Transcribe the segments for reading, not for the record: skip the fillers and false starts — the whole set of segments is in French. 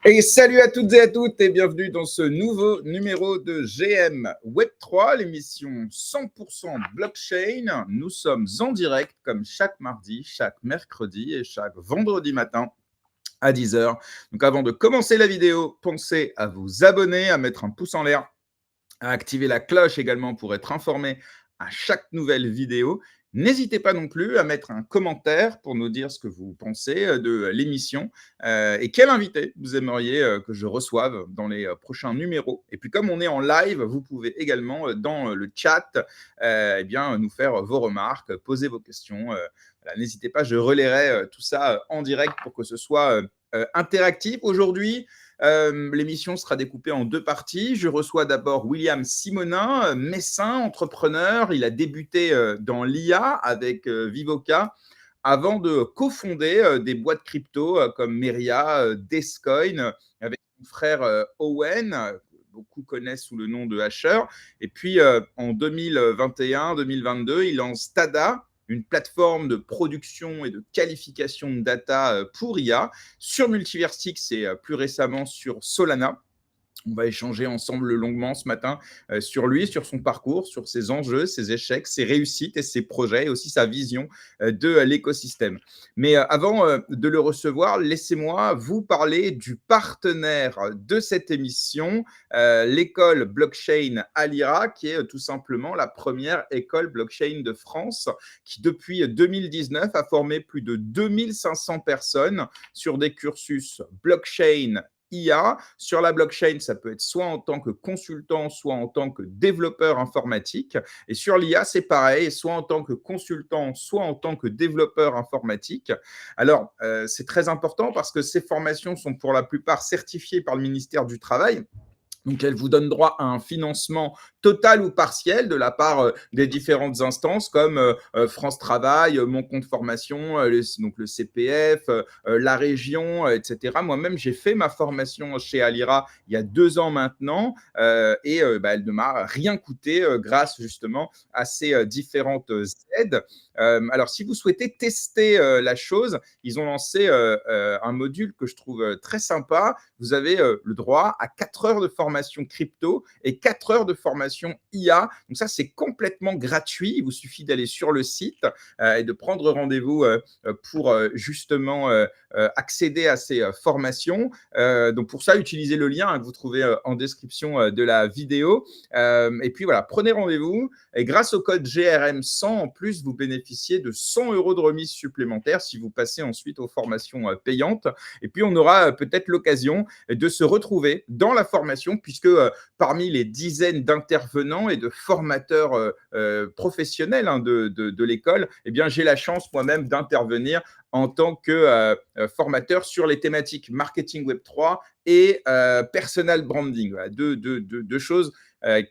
Et salut à toutes et à toutes et bienvenue dans ce nouveau numéro de GM Web3, l'émission 100% blockchain. Nous sommes en direct comme chaque mardi, chaque mercredi et chaque vendredi matin à 10h. Donc avant de commencer la vidéo, pensez à vous abonner, à mettre un pouce en l'air, à activer la cloche également pour être informé à chaque nouvelle vidéo. N'hésitez pas non plus à mettre un commentaire pour nous dire ce que vous pensez de l'émission et quel invité vous aimeriez que je reçoive dans les prochains numéros. Et puis comme on est en live, vous pouvez également dans le chat eh bien, nous faire vos remarques, poser vos questions. Voilà, n'hésitez pas, je relayerai tout ça en direct pour que ce soit interactif. Aujourd'hui, l'émission sera découpée en deux parties. Je reçois d'abord William Simonin, médecin, entrepreneur. Il a débuté dans l'IA avec Vivoca avant de cofonder des boîtes crypto comme Meria, Descoin, avec son frère Owen, que beaucoup connaissent sous le nom de Hasher. Et puis en 2021-2022, il lance Stada, une plateforme de production et de qualification de data pour IA sur Multiversix et plus récemment sur Solana. On va échanger ensemble longuement ce matin sur lui, sur son parcours, sur ses enjeux, ses échecs, ses réussites et ses projets, et aussi sa vision de l'écosystème. Mais avant de le recevoir, laissez-moi vous parler du partenaire de cette émission, l'école blockchain Alira, qui est tout simplement la première école blockchain de France, qui depuis 2019 a formé plus de 2500 personnes sur des cursus blockchain, IA. Sur la blockchain, ça peut être soit en tant que consultant, soit en tant que développeur informatique. Et sur l'IA, c'est pareil, soit en tant que consultant, soit en tant que développeur informatique. Alors, c'est très important parce que ces formations sont pour la plupart certifiées par le ministère du Travail. Donc, elle vous donne droit à un financement total ou partiel de la part des différentes instances comme France Travail, Mon Compte Formation, donc le CPF, la région, etc. Moi-même, j'ai fait ma formation chez Alira il y a 2 ans maintenant et elle ne m'a rien coûté grâce justement à ces différentes aides. Alors, si vous souhaitez tester la chose, ils ont lancé un module que je trouve très sympa. Vous avez le droit à 4 heures de formation crypto et 4 heures de formation IA. Donc ça, c'est complètement gratuit. Il vous suffit d'aller sur le site et de prendre rendez-vous pour justement accéder à ces formations. Donc pour ça, utilisez le lien que vous trouvez en description de la vidéo. Et puis voilà, prenez rendez-vous. Et grâce au code GRM100, en plus, vous bénéficiez de 100 euros de remise supplémentaire si vous passez ensuite aux formations payantes. Et puis, on aura peut-être l'occasion de se retrouver dans la formation, puisque parmi les dizaines d'intervenants et de formateurs professionnels de l'école, eh bien, j'ai la chance moi-même d'intervenir en tant que formateur sur les thématiques marketing Web3 et personal branding. Voilà, deux choses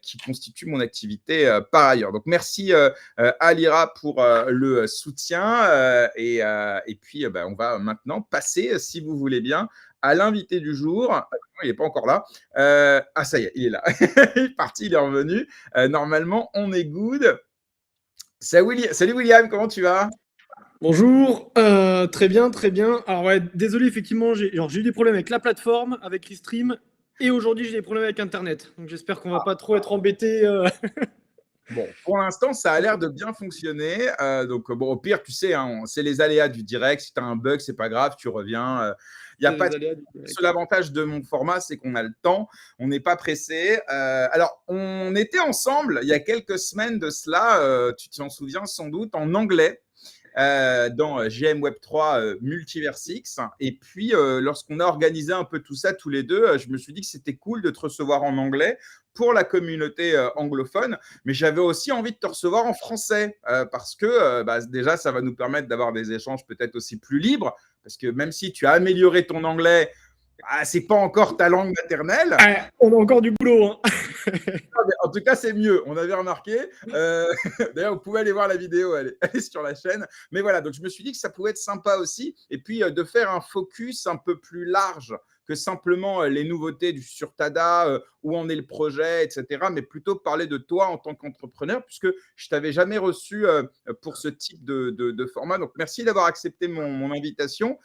qui constituent mon activité par ailleurs. Donc, merci à Lira pour le soutien. Et puis, on va maintenant passer, si vous voulez bien, à l'invité du jour. Il n'est pas encore là. Ça y est, il est là. Il est parti, il est revenu. Normalement, on est good. Salut William, comment tu vas? Bonjour, très bien, très bien. Alors ouais, désolé, effectivement, j'ai eu des problèmes avec la plateforme, avec Restream, et aujourd'hui j'ai des problèmes avec Internet. Donc j'espère qu'on va pas trop être embêtés. Bon, pour l'instant, ça a l'air de bien fonctionner. Donc, bon, au pire, tu sais, hein, c'est les aléas du direct. Si tu as un bug, c'est pas grave, tu reviens. Il y a C'est pas les de... aléas du direct. Seul avantage de mon format, c'est qu'on a le temps, on n'est pas pressé. Alors, on était ensemble il y a quelques semaines de cela, tu t'en souviens sans doute, en anglais. Dans GM Web3 Multiversix. Et puis, lorsqu'on a organisé un peu tout ça tous les deux, je me suis dit que c'était cool de te recevoir en anglais pour la communauté anglophone, mais j'avais aussi envie de te recevoir en français parce que déjà, ça va nous permettre d'avoir des échanges peut-être aussi plus libres, parce que même si tu as amélioré ton anglais, c'est pas encore ta langue maternelle. Ah, on a encore du boulot, hein. En tout cas, c'est mieux. On avait remarqué. D'ailleurs, vous pouvez aller voir la vidéo, elle est sur la chaîne. Mais voilà, donc je me suis dit que ça pouvait être sympa aussi. Et puis, de faire un focus un peu plus large que simplement les nouveautés sur Tada, où en est le projet, etc. Mais plutôt parler de toi en tant qu'entrepreneur, puisque je ne t'avais jamais reçu pour ce type de format. Donc, merci d'avoir accepté mon invitation.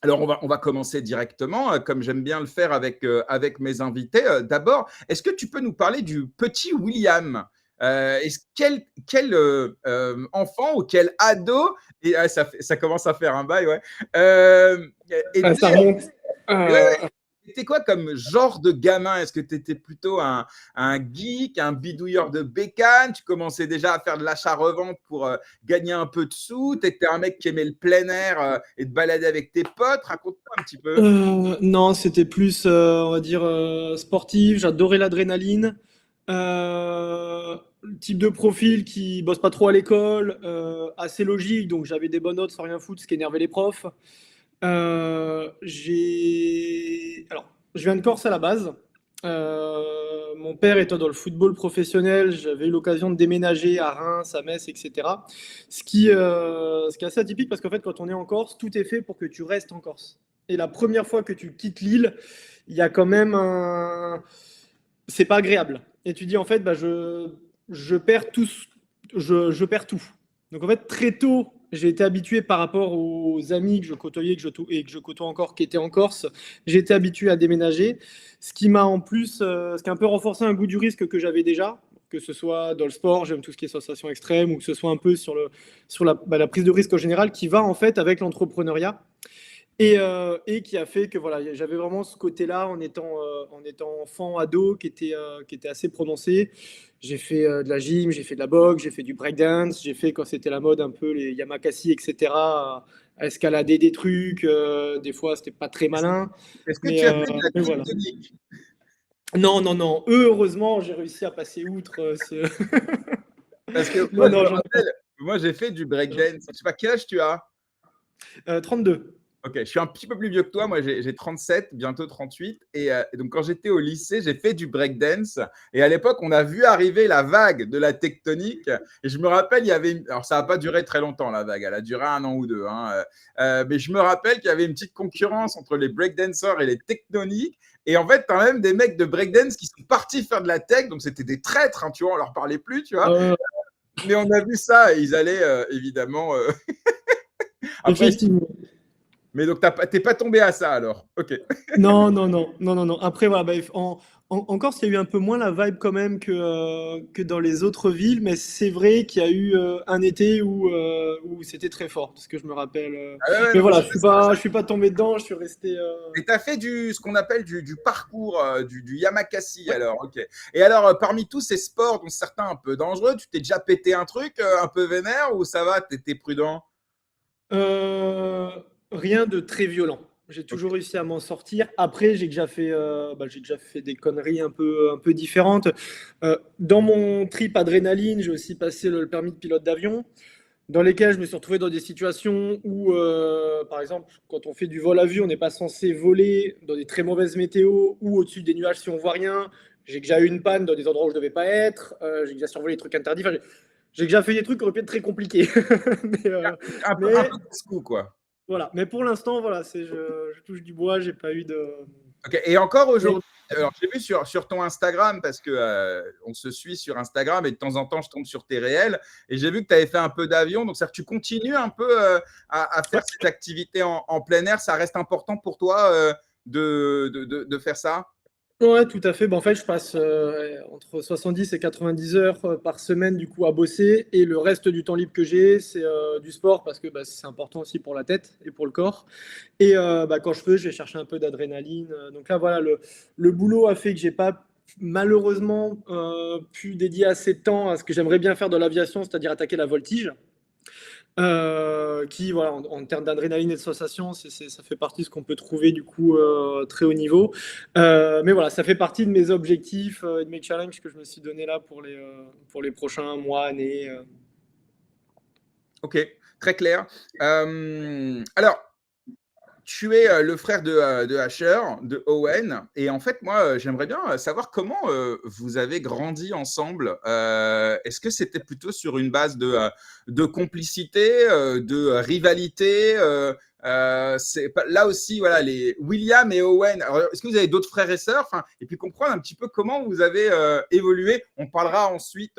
Alors, on va commencer directement, comme j'aime bien le faire avec mes invités. D'abord, est-ce que tu peux nous parler du petit William? Enfant ou quel ado, et ça commence à faire un bail, ouais, Ça était, remonte. était quoi comme genre de gamin? Est-ce que tu étais plutôt un geek, un bidouilleur de bécane? Tu commençais déjà à faire de l'achat-revente pour gagner un peu de sous? Tu étais un mec qui aimait le plein air et te balader avec tes potes? Raconte-moi un petit peu. Non, c'était plus, on va dire, sportif. J'adorais l'adrénaline. Le type de profil qui bosse pas trop à l'école, assez logique, donc j'avais des bonnes notes sans rien foutre, ce qui énervait les profs. Alors, je viens de Corse à la base. Mon père étant dans le football professionnel, j'avais eu l'occasion de déménager à Reims, à Metz, etc. Ce qui est assez atypique parce qu'en fait, quand on est en Corse, tout est fait pour que tu restes en Corse. Et la première fois que tu quittes l'île, il y a quand même un... C'est pas agréable. Et tu dis, en fait, bah, je perds tout. Je perds tout. Donc, en fait, très tôt, j'ai été habitué par rapport aux amis que je côtoyais et que je côtoie encore, qui étaient en Corse. J'ai été habitué à déménager. Ce qui m'a en plus, ce qui a un peu renforcé un goût du risque que j'avais déjà, que ce soit dans le sport, j'aime tout ce qui est sensation extrême, ou que ce soit un peu sur la prise de risque en général, qui va en fait avec l'entrepreneuriat. Et qui a fait que voilà, j'avais vraiment ce côté-là en étant enfant, ado, qui était assez prononcé. J'ai fait de la gym, j'ai fait de la boxe, j'ai fait du breakdance, j'ai fait quand c'était la mode un peu les yamakasi, etc. À escalader des trucs. Des fois, c'était pas très malin. Est-ce que Mais, tu as fait de la mais voilà. tectonique? Non, non, non. Heureusement, j'ai réussi à passer outre ce. Parce que moi, Non, je non, me rappelle, moi, j'ai fait du breakdance. Je sais pas quel âge tu as? 32. Ok, je suis un petit peu plus vieux que toi. Moi, j'ai 37, bientôt 38. Et donc, quand j'étais au lycée, j'ai fait du breakdance. Et à l'époque, on a vu arriver la vague de la tectonique. Et je me rappelle, il y avait alors, ça n'a pas duré très longtemps, la vague. Elle a duré un an ou deux, hein. Mais je me rappelle qu'il y avait une petite concurrence entre les breakdancers et les tectoniques. Et en fait, tu as même des mecs de breakdance qui sont partis faire de la tech. Donc, c'était des traîtres, hein, tu vois, on leur parlait plus, tu vois. Mais on a vu ça et ils allaient évidemment. Après, Effectivement. mais donc, t'es pas tombé à ça alors. Ok. Non, non, non, non, non, non. Après, voilà, bah, en Corse, il y a eu un peu moins la vibe quand même que dans les autres villes, mais c'est vrai qu'il y a eu un été où c'était très fort, parce que je me rappelle. Ah ouais, ouais, Mais non, mais voilà, je suis pas tombé dedans, je suis resté. et tu as fait ce qu'on appelle du parcours, du Yamakasi Ouais. alors, ok. Et alors, parmi tous ces sports, dont certains un peu dangereux, tu t'es déjà pété un truc un peu vénère ou ça va, t'étais prudent? Euh, Rien de très violent. J'ai Ok. toujours réussi à m'en sortir. Après, j'ai déjà fait des conneries un peu différentes. Dans mon trip adrénaline, j'ai aussi passé le permis de pilote d'avion, dans lesquels je me suis retrouvé dans des situations où, par exemple, quand on fait du vol à vue, on n'est pas censé voler dans des très mauvaises météos ou au-dessus des nuages si on voit rien. J'ai déjà eu une panne dans des endroits où je ne devais pas être. J'ai déjà survolé des trucs interdits. Enfin, j'ai déjà fait des trucs qui auraient pu être très compliqués. mais, euh, Un mais peu casse-cou, quoi. voilà. Mais pour l'instant, voilà, je touche du bois. J'ai pas eu de. Ok. Et encore Mais, aujourd'hui, alors j'ai vu sur ton Instagram, parce que on se suit sur Instagram et de temps en temps je tombe sur tes réels, et j'ai vu que tu avais fait un peu d'avion, donc c'est-à-dire que tu continues un peu à faire ouais. cette activité en plein air, ça reste important pour toi de faire ça? Ouais, tout à fait. Ben, en fait, je passe entre 70 et 90 heures par semaine du coup à bosser et le reste du temps libre que j'ai, c'est du sport parce que bah, c'est important aussi pour la tête et pour le corps. Et bah, quand je peux, je vais chercher un peu d'adrénaline. Donc là, voilà, le boulot a fait que j'ai pas malheureusement pu dédier assez de temps à ce que j'aimerais bien faire dans l'aviation, c'est-à-dire attaquer la voltige. Qui, voilà, en termes d'adrénaline et de sensation, ça fait partie de ce qu'on peut trouver du coup très haut niveau. Mais voilà, ça fait partie de mes objectifs et de mes challenges que je me suis donné là pour les prochains mois, années. Ok, très clair. Alors, tu es le frère de Asher, de Owen. Et en fait, moi, j'aimerais bien savoir comment vous avez grandi ensemble. Est-ce que c'était plutôt sur une base de complicité, de rivalité là aussi, voilà, les William et Owen. Alors, est-ce que vous avez d'autres frères et sœurs? Enfin, et puis comprendre un petit peu comment vous avez évolué. On parlera ensuite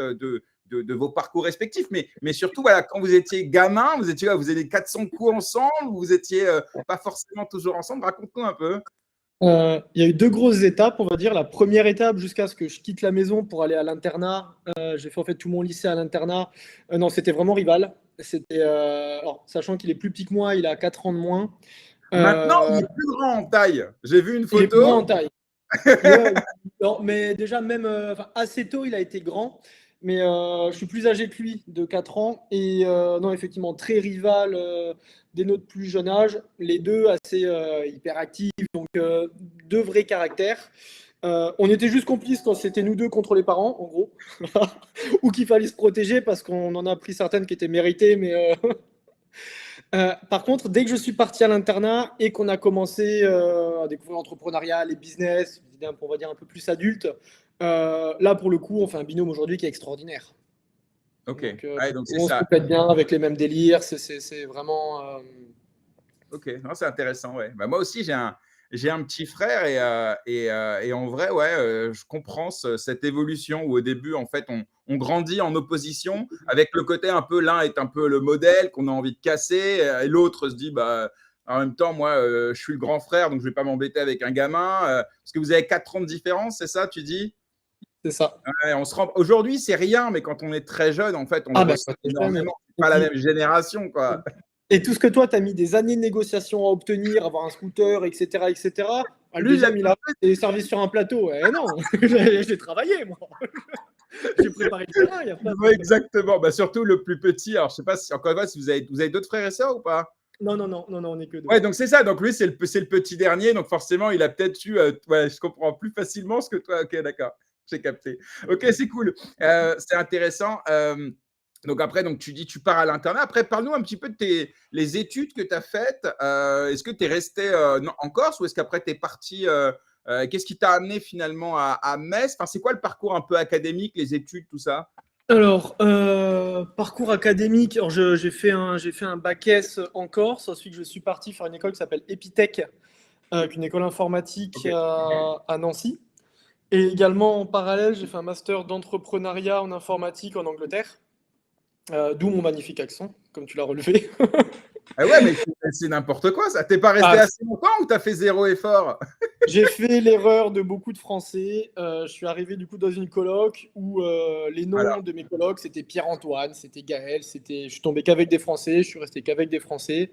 de vos parcours respectifs, mais surtout, voilà, quand vous étiez gamin, vous avez 400 coups ensemble, ou vous étiez pas forcément toujours ensemble. Raconte-nous un peu. Il y a eu deux grosses étapes, on va dire. La première étape, jusqu'à ce que je quitte la maison pour aller à l'internat. J'ai fait en fait tout mon lycée à l'internat. Non, c'était vraiment rival. Alors, sachant qu'il est plus petit que moi, il a 4 ans de moins. Maintenant, il Euh, est plus grand en taille. J'ai vu une il est plus grand photo. en taille. Ouais, non, mais déjà, même enfin, assez tôt, il a été grand. Mais je suis plus âgé que lui, de 4 ans. Et non, effectivement, très rival dès notre plus jeune âge. Les deux assez hyperactifs, donc deux vrais caractères. On était juste complices quand c'était nous deux contre les parents, en gros. Ou qu'il fallait se protéger parce qu'on en a pris certaines qui étaient méritées, mais par contre, dès que je suis parti à l'internat et qu'on a commencé à découvrir l'entrepreneuriat, les business, des idées, on va dire un peu plus adultes, là pour le coup, on fait un binôme aujourd'hui qui est extraordinaire. Ok, Donc, ouais, donc c'est on se ça. complète bien avec les mêmes délires, c'est vraiment. Ok, non, c'est intéressant, ouais. Bah, moi aussi, j'ai un petit frère et en vrai, ouais, je comprends cette évolution où au début, en fait, on grandit en opposition avec le côté un peu, l'un est un peu le modèle qu'on a envie de casser et l'autre se dit, bah, en même temps, moi, je suis le grand frère, donc je vais pas m'embêter avec un gamin. Parce que vous avez 4 ans de différence, c'est ça, tu dis? C'est ça. Ouais, aujourd'hui, c'est rien, mais quand on est très jeune, en fait, on le Ah ben, ressent quand t'es jeune. énormément. C'est Et pas la puis, même génération, quoi. et tout ce que toi, tu as mis des années de négociation à obtenir, avoir un scooter, etc., etc. Ah, le Lui, il a deuxième, il a été servi sur un plateau. Eh non, j'ai travaillé, moi. J'ai préparé le terrain, il n'y a pas Ouais, de. exactement. Bah, surtout le plus petit. Alors, je sais pas si, encore une fois, si vous avez d'autres frères et sœurs ou pas? Non, non, non, non, non, on n'est que deux. Ouais, donc c'est ça. Donc lui, c'est le petit dernier. Donc forcément, il a peut-être eu. Ouais, je comprends plus facilement ce que toi. Ok, d'accord. J'ai capté. Ok, c'est cool. C'est intéressant. Donc après, donc tu dis tu pars à l'internat. Après, parle-nous un petit peu de les études que tu as faites. Est-ce que tu es resté en Corse ou est-ce qu'après tu es parti qu'est-ce qui t'a amené finalement à Metz? Enfin, c'est quoi le parcours un peu académique, les études, tout ça? Alors, parcours académique, alors j'ai fait un bac S en Corse, ensuite je suis parti faire une école qui s'appelle Epitech, une école informatique Ok. à Nancy. Et également en parallèle, j'ai fait un master d'entrepreneuriat en informatique en Angleterre, d'où mon magnifique accent, comme tu l'as relevé. Ah ouais, mais c'est n'importe quoi ça. T'es pas resté Ah, assez longtemps ou t'as fait zéro effort? j'ai fait l'erreur de beaucoup de Français. Je suis arrivé du coup dans une coloc où les Voilà, noms de mes colocs c'était Pierre-Antoine, c'était Gaël, je suis tombé qu'avec des Français, je suis resté qu'avec des Français.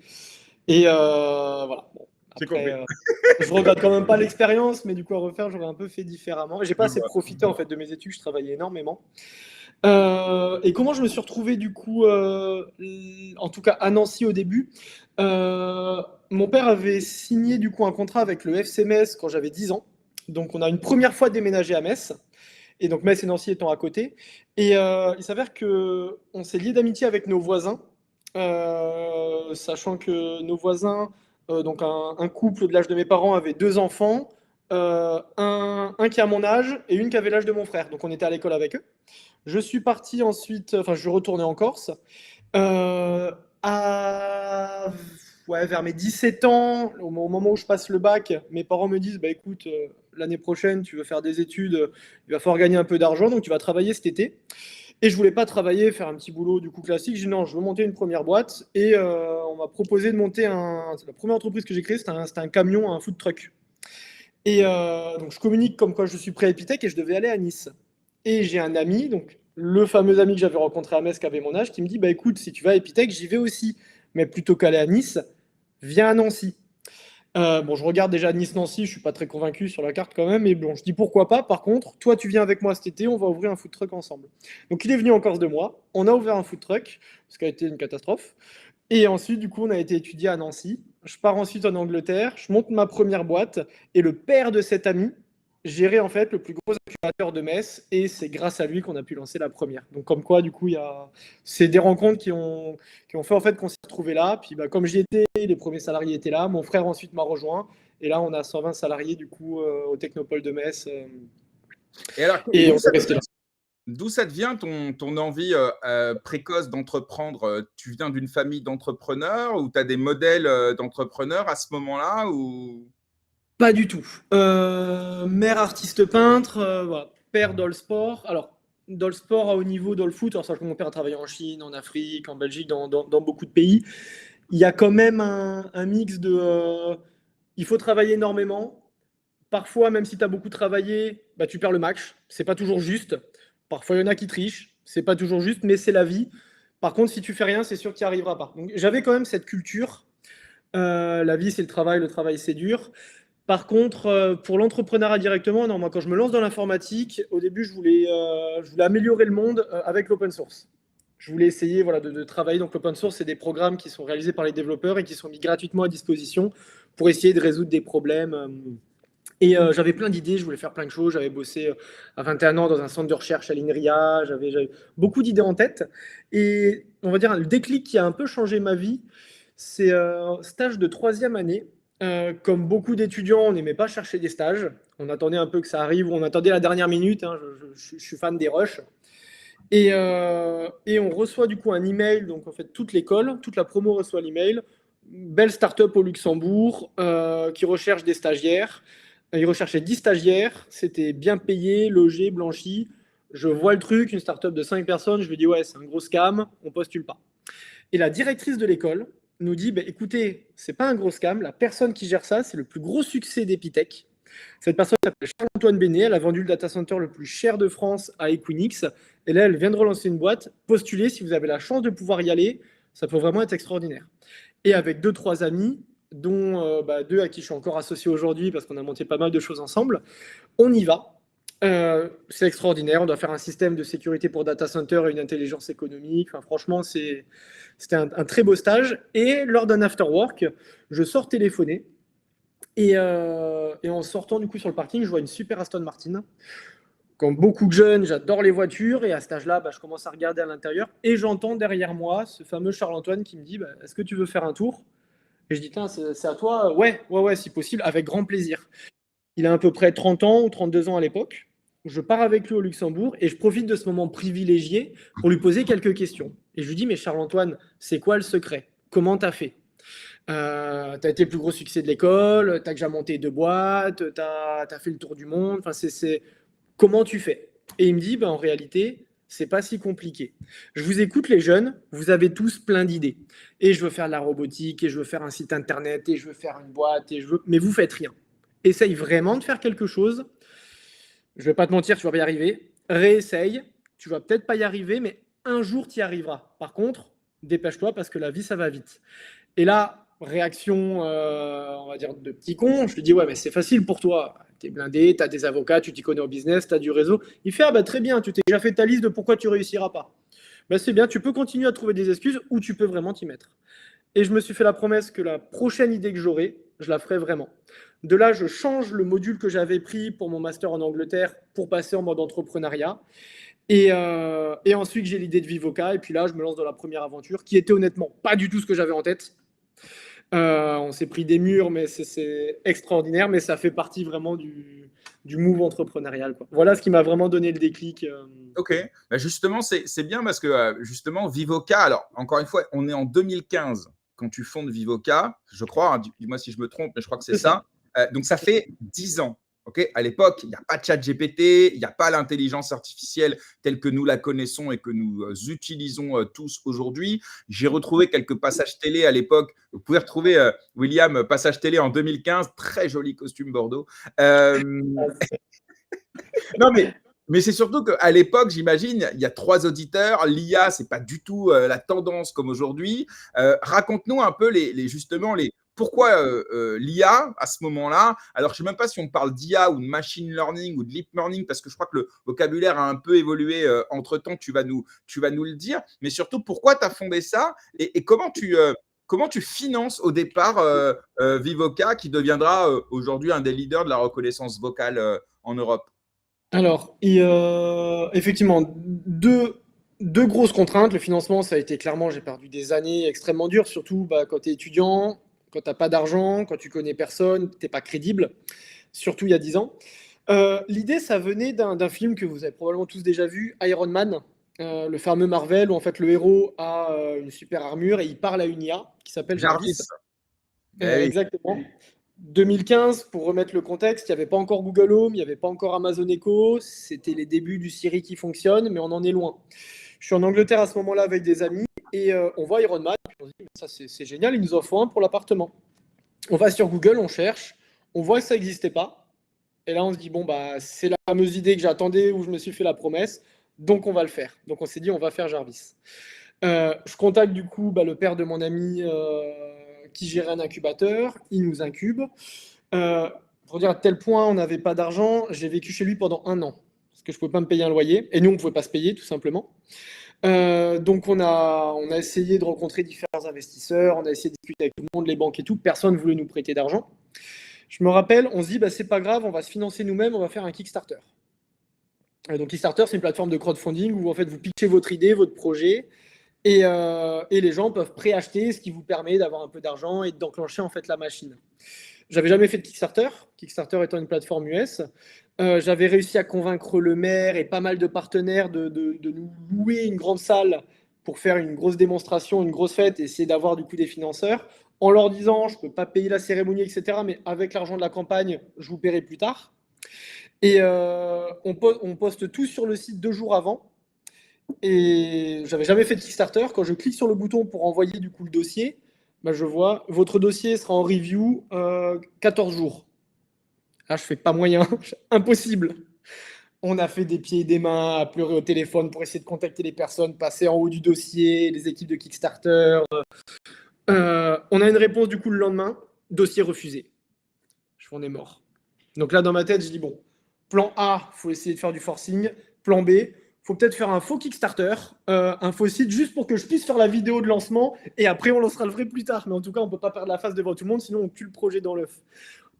Et voilà. Bon, j'ai après, compris. je regrette quand même pas l'expérience, mais du coup à refaire, j'aurais un peu fait différemment. J'ai pas Je assez vois. profité en fait de mes études, je travaillais énormément. Et comment je me suis retrouvé du coup, en tout cas à Nancy au début. Mon père avait signé du coup un contrat avec le FC Metz quand j'avais 10 ans. Donc on a une première fois déménagé à Metz. Et donc Metz et Nancy étant à côté. Et il s'avère que on s'est lié d'amitié avec nos voisins, sachant que nos voisins, donc un couple de l'âge de mes parents avait deux enfants, un qui a mon âge et une qui avait l'âge de mon frère. Donc on était à l'école avec eux. Je suis parti ensuite, enfin je suis retourné en Corse. Euh, à... Ouais, vers mes 17 ans, au moment où je passe le bac, mes parents me disent, bah écoute, l'année prochaine, tu veux faire des études, il va falloir gagner un peu d'argent, donc tu vas travailler cet été. Et je voulais pas travailler, faire un petit boulot du coup classique. J'ai dit non, je veux monter une première boîte. Et on m'a proposé de monter un. C'est la première entreprise que j'ai créée, c'était un camion, un food truck. Et donc je communique comme quoi je suis prêt à Epitech et je devais aller à Nice. Et j'ai un ami, donc le fameux ami que j'avais rencontré à Metz qui avait mon âge, qui me dit bah écoute, si tu vas à Epitech, j'y vais aussi. Mais plutôt qu'aller à Nice, viens à Nancy. Bon, je regarde déjà Nice-Nancy, je suis pas très convaincu sur la carte quand même, mais bon, je dis pourquoi pas. Par contre, toi, tu viens avec moi cet été, on va ouvrir un food truck ensemble. Donc, il est venu en Corse de moi, on a ouvert un food truck, ce qui a été une catastrophe. Et ensuite, du coup, on a été étudié à Nancy. Je pars ensuite en Angleterre, je monte ma première boîte, et le père de cet ami gérait en fait le plus gros incubateur de Metz, et c'est grâce à lui qu'on a pu lancer la première. Donc, comme quoi, du coup, c'est des rencontres qui ont fait en fait qu'on s'est retrouvé là. Puis bah, comme j'y étais, les premiers salariés étaient là. Mon frère ensuite m'a rejoint. Et là, on a 120 salariés du coup au Technopole de Metz. Et alors, Et on est resté là. d'où ça te vient ton envie précoce d'entreprendre? Tu viens d'une famille d'entrepreneurs ou tu as des modèles d'entrepreneurs à ce moment-là ou... Pas du tout. Mère artiste peintre, voilà. Père dans le sport. Alors, dans le sport à haut niveau, dans le foot, alors sachant que mon père a travaillé en Chine, en Afrique, en Belgique, dans beaucoup de pays, il y a quand même un mix de il faut travailler énormément. Parfois, même si tu as beaucoup travaillé, bah, tu perds le match. C'est pas toujours juste. Parfois, il y en a qui trichent. C'est pas toujours juste, mais c'est la vie. Par contre, si tu fais rien, c'est sûr que tu n'y arriveras pas. Donc, j'avais quand même cette culture. La vie, c'est le travail, c'est dur. Par contre, pour l'entrepreneuriat directement, non, moi, quand je me lance dans l'informatique, au début, je voulais améliorer le monde avec l'open source. Je voulais essayer voilà, de travailler. Donc, l'open source, c'est des programmes qui sont réalisés par les développeurs et qui sont mis gratuitement à disposition pour essayer de résoudre des problèmes. Et j'avais plein d'idées, je voulais faire plein de choses. J'avais bossé à 21 ans dans un centre de recherche à l'INRIA. J'avais beaucoup d'idées en tête. Et on va dire, le déclic qui a un peu changé ma vie, c'est un stage de troisième année. Comme beaucoup d'étudiants, on n'aimait pas chercher des stages. On attendait un peu que ça arrive, ou on attendait la dernière minute. Hein. Je suis fan des rushs. Et on reçoit du coup un email. Donc en fait, toute l'école, toute la promo reçoit l'email. Belle start-up au Luxembourg qui recherche des stagiaires. Ils recherchaient 10 stagiaires. C'était bien payé, logé, blanchi. Je vois le truc, une start-up de 5 personnes. Je lui dis, ouais, c'est un gros scam, on postule pas. Et la directrice de l'école nous dit, bah, écoutez, c'est pas un gros scam. La personne qui gère ça, c'est le plus gros succès d'Epitech. Cette personne s'appelle Charles-Antoine Bénet. Elle a vendu le data center le plus cher de France à Equinix. Et là, elle vient de relancer une boîte. Postulez si vous avez la chance de pouvoir y aller. Ça peut vraiment être extraordinaire. Et avec 2-3 amis, dont 2 à qui je suis encore associé aujourd'hui parce qu'on a monté pas mal de choses ensemble, on y va. C'est extraordinaire. On doit faire un système de sécurité pour data center et une intelligence économique. Enfin, franchement, c'était un très beau stage. Et lors d'un after work, je sors téléphoner. Et en sortant du coup sur le parking, je vois une super Aston Martin. Comme beaucoup de jeunes, j'adore les voitures. Et à cet âge-là, je commence à regarder à l'intérieur. Et j'entends derrière moi ce fameux Charles-Antoine qui me dit est-ce que tu veux faire un tour? Et je dis c'est à toi? Ouais, si possible, avec grand plaisir. Il a à peu près 30 ans ou 32 ans à l'époque. Je pars avec lui au Luxembourg et je profite de ce moment privilégié pour lui poser quelques questions. Et je lui dis mais Charles-Antoine, c'est quoi le secret? Comment t'as fait? T'as été le plus gros succès de l'école, t'as déjà monté 2 boîtes, t'as fait le tour du monde. Enfin, comment tu fais? Et il me dit, en réalité, c'est pas si compliqué. Je vous écoute, les jeunes, vous avez tous plein d'idées. Et je veux faire de la robotique, et je veux faire un site internet, et je veux faire une boîte, mais vous faites rien. Essaye vraiment de faire quelque chose. Je vais pas te mentir, tu vas pas y arriver. Réessaye. Tu vas peut-être pas y arriver, mais un jour tu y arriveras. Par contre, dépêche-toi parce que la vie, ça va vite. Et là, réaction, on va dire, de petit con, je lui dis, ouais, mais c'est facile pour toi. Tu es blindé, tu as des avocats, tu t'y connais au business, tu as du réseau. Il fait, très bien, tu t'es déjà fait ta liste de pourquoi tu réussiras pas. C'est bien, tu peux continuer à trouver des excuses ou tu peux vraiment t'y mettre. Et je me suis fait la promesse que la prochaine idée que j'aurai, je la ferai vraiment. De là, je change le module que j'avais pris pour mon master en Angleterre pour passer en mode entrepreneuriat. Et ensuite, j'ai l'idée de Vivoca. Et puis là, je me lance dans la première aventure qui était honnêtement pas du tout ce que j'avais en tête. On s'est pris des murs, mais c'est extraordinaire. Mais ça fait partie vraiment du move entrepreneurial, quoi. Voilà ce qui m'a vraiment donné le déclic. Ok, justement, c'est bien parce que justement, Vivoca, alors encore une fois, on est en 2015 quand tu fondes Vivoca, je crois, hein, dis-moi si je me trompe, mais je crois que c'est ça. Donc ça fait 10 ans. Okay, à l'époque, il n'y a pas de chat GPT, il n'y a pas l'intelligence artificielle telle que nous la connaissons et que nous utilisons tous aujourd'hui. J'ai retrouvé quelques passages télé à l'époque. Vous pouvez retrouver William, passage télé en 2015, très joli costume Bordeaux. Non, mais c'est surtout qu'à l'époque, j'imagine, il y a 3 auditeurs. L'IA, ce n'est pas du tout la tendance comme aujourd'hui. Raconte-nous un peu justement pourquoi l'IA à ce moment-là. Alors, je ne sais même pas si on parle d'IA ou de machine learning ou de deep learning, parce que je crois que le vocabulaire a un peu évolué entre-temps. Tu vas nous le dire. Mais surtout, pourquoi tu as fondé ça et comment tu finances au départ Vivoca, qui deviendra aujourd'hui un des leaders de la reconnaissance vocale en Europe? Alors, effectivement, deux grosses contraintes. Le financement, ça a été clairement, j'ai perdu des années extrêmement dures, surtout quand tu es étudiant, quand tu n'as pas d'argent, quand tu connais personne, tu n'es pas crédible, surtout il y a 10 ans. L'idée, ça venait d'un film que vous avez probablement tous déjà vu, Iron Man, le fameux Marvel, où en fait le héros a une super armure et il parle à une IA qui s'appelle Jarvis. Jarvis. Eh oui. Exactement. 2015, pour remettre le contexte, il n'y avait pas encore Google Home, il n'y avait pas encore Amazon Echo, c'était les débuts du Siri qui fonctionne, mais on en est loin. Je suis en Angleterre à ce moment-là avec des amis et on voit Iron Man, et on se dit, ça c'est génial, ils nous offrent un pour l'appartement. On va sur Google, on cherche, on voit que ça n'existait pas, et là on se dit, bon, bah, c'est la fameuse idée que j'attendais, où je me suis fait la promesse, donc on va le faire. Donc on s'est dit, on va faire Jarvis. Je contacte du coup le père de mon ami qui gérait un incubateur, il nous incube. Pour dire à tel point on n'avait pas d'argent, j'ai vécu chez lui pendant 1 an, parce que je ne pouvais pas me payer un loyer, et nous on ne pouvait pas se payer tout simplement. Donc on a essayé de rencontrer différents investisseurs, on a essayé de discuter avec tout le monde, les banques et tout, personne ne voulait nous prêter d'argent. Je me rappelle, on se dit c'est pas grave, on va se financer nous-mêmes, on va faire un Kickstarter. Donc Kickstarter c'est une plateforme de crowdfunding où en fait vous pitchez votre idée, votre projet, et les gens peuvent préacheter, ce qui vous permet d'avoir un peu d'argent et d'enclencher en fait la machine. J'avais jamais fait de Kickstarter, Kickstarter étant une plateforme US. J'avais réussi à convaincre le maire et pas mal de partenaires de nous louer une grande salle pour faire une grosse démonstration, une grosse fête et essayer d'avoir du coup des financeurs, en leur disant je ne peux pas payer la cérémonie, etc. Mais avec l'argent de la campagne, je vous paierai plus tard. Et on poste tout sur le site 2 jours avant. Et j'avais jamais fait de Kickstarter. Quand je clique sur le bouton pour envoyer du coup le dossier, je vois votre dossier sera en review 14 jours. Là, je fais pas moyen, impossible. On a fait des pieds et des mains à pleurer au téléphone pour essayer de contacter les personnes, passer en haut du dossier, les équipes de Kickstarter. On a une réponse du coup le lendemain, dossier refusé. On est mort. Donc là, dans ma tête, je dis bon, plan A, il faut essayer de faire du forcing. Plan B, faut peut-être faire un faux Kickstarter, un faux site, juste pour que je puisse faire la vidéo de lancement, et après on lancera le vrai plus tard. Mais en tout cas, on ne peut pas perdre la face devant tout le monde, sinon on tue le projet dans l'œuf.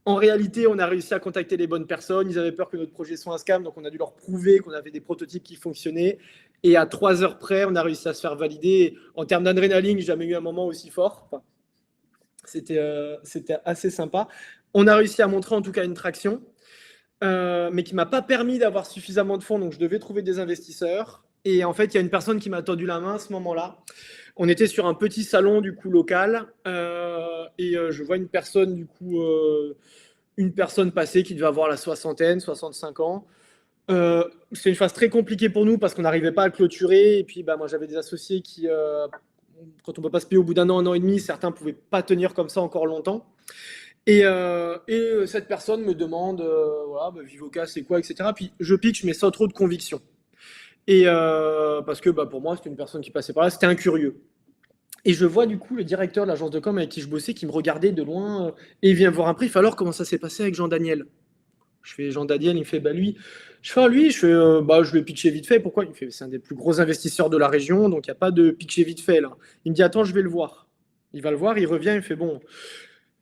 En réalité, on a réussi à contacter les bonnes personnes. Ils avaient peur que notre projet soit un scam, donc on a dû leur prouver qu'on avait des prototypes qui fonctionnaient. Et à 3 heures près, on a réussi à se faire valider. En termes d'adrénaline, j'ai jamais eu un moment aussi fort. Enfin, c'était assez sympa. On a réussi à montrer en tout cas une traction. Mais qui ne m'a pas permis d'avoir suffisamment de fonds, donc je devais trouver des investisseurs. Et en fait, il y a une personne qui m'a tendu la main à ce moment-là. On était sur un petit salon du coup local, et je vois une personne passer qui devait avoir la soixantaine, 65 ans. C'est une phase très compliquée pour nous parce qu'on n'arrivait pas à clôturer. Et puis, moi, j'avais des associés qui, quand on ne peut pas se payer au bout d'1 an, 1 an et demi, certains ne pouvaient pas tenir comme ça encore longtemps. Et cette personne me demande, Vivoca, c'est quoi, etc. Puis je pitch, mais sans trop de conviction. Et parce que pour moi, c'était une personne qui passait par là, c'était un curieux. Et je vois du coup le directeur de l'agence de com avec qui je bossais qui me regardait de loin, et il vient voir un brief. Alors, comment ça s'est passé avec Jean-Daniel? Je fais Jean-Daniel, il me fait lui. Je fais lui, je vais pitcher vite fait. Pourquoi? Il me fait c'est un des plus gros investisseurs de la région, donc il n'y a pas de pitcher vite fait là. Il me dit attends, je vais le voir. Il va le voir, il revient, il me fait bon.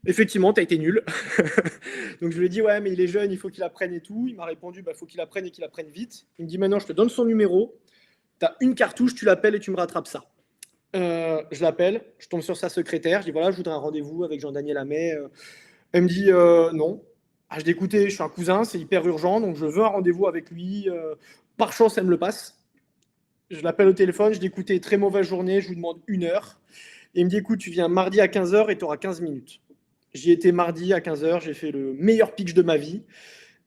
Effectivement, tu as été nul. Donc je lui ai dit, ouais, mais il est jeune, il faut qu'il apprenne et tout. Il m'a répondu, faut qu'il apprenne et qu'il apprenne vite. Il me dit, maintenant, je te donne son numéro. Tu as une cartouche, tu l'appelles et tu me rattrapes ça. Je l'appelle, je tombe sur sa secrétaire. Je dis, voilà, je voudrais un rendez-vous avec Jean-Daniel Amet. Elle me dit, non. Je dis, écoutez, je suis un cousin, c'est hyper urgent, donc je veux un rendez-vous avec lui. Par chance, elle me le passe. Je l'appelle au téléphone, je dis, écoutez, très mauvaise journée, je vous demande 1 heure. Et il me dit, écoute, tu viens mardi à 15h et tu auras 15 minutes. J'y étais mardi à 15h, j'ai fait le meilleur pitch de ma vie.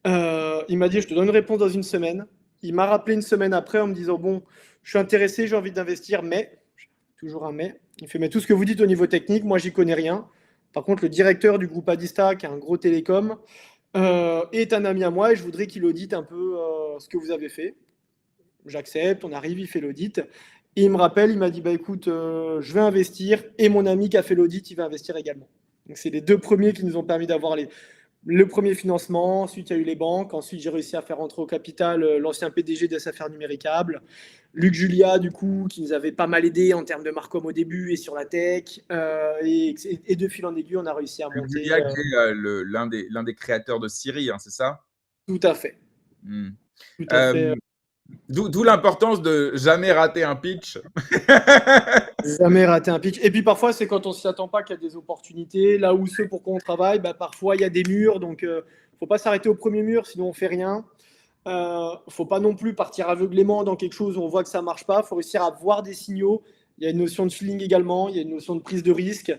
Il m'a dit, je te donne une réponse dans 1 semaine. Il m'a rappelé 1 semaine après en me disant, bon, je suis intéressé, j'ai envie d'investir, mais, toujours un mais, il fait, mais tout ce que vous dites au niveau technique, moi, j'y connais rien. Par contre, le directeur du groupe Adista, qui est un gros télécom, est un ami à moi et je voudrais qu'il audite un peu ce que vous avez fait. J'accepte, on arrive, il fait l'audit. Et il me rappelle, il m'a dit, écoute, je vais investir et mon ami qui a fait l'audit, il va investir également. Donc, c'est les 2 premiers qui nous ont permis d'avoir le premier financement. Ensuite, il y a eu les banques. Ensuite, j'ai réussi à faire rentrer au capital l'ancien PDG de SFR Numéricable, Luc Julia, du coup, qui nous avait pas mal aidé en termes de Marcom au début et sur la tech. Et de fil en aiguille, on a réussi à monter. Luc Julia, qui est l'un des créateurs de Siri, c'est ça? Tout à fait. Tout à fait. D'où l'importance de jamais rater un pitch. Jamais rater un pitch. Et puis parfois, c'est quand on ne s'y attend pas qu'il y a des opportunités. Là où ceux pour quoi on travaille, parfois, il y a des murs. Donc, il ne faut pas s'arrêter au premier mur, sinon on ne fait rien. Il ne faut pas non plus partir aveuglément dans quelque chose où on voit que ça ne marche pas. Il faut réussir à voir des signaux. Il y a une notion de feeling également. Il y a une notion de prise de risque.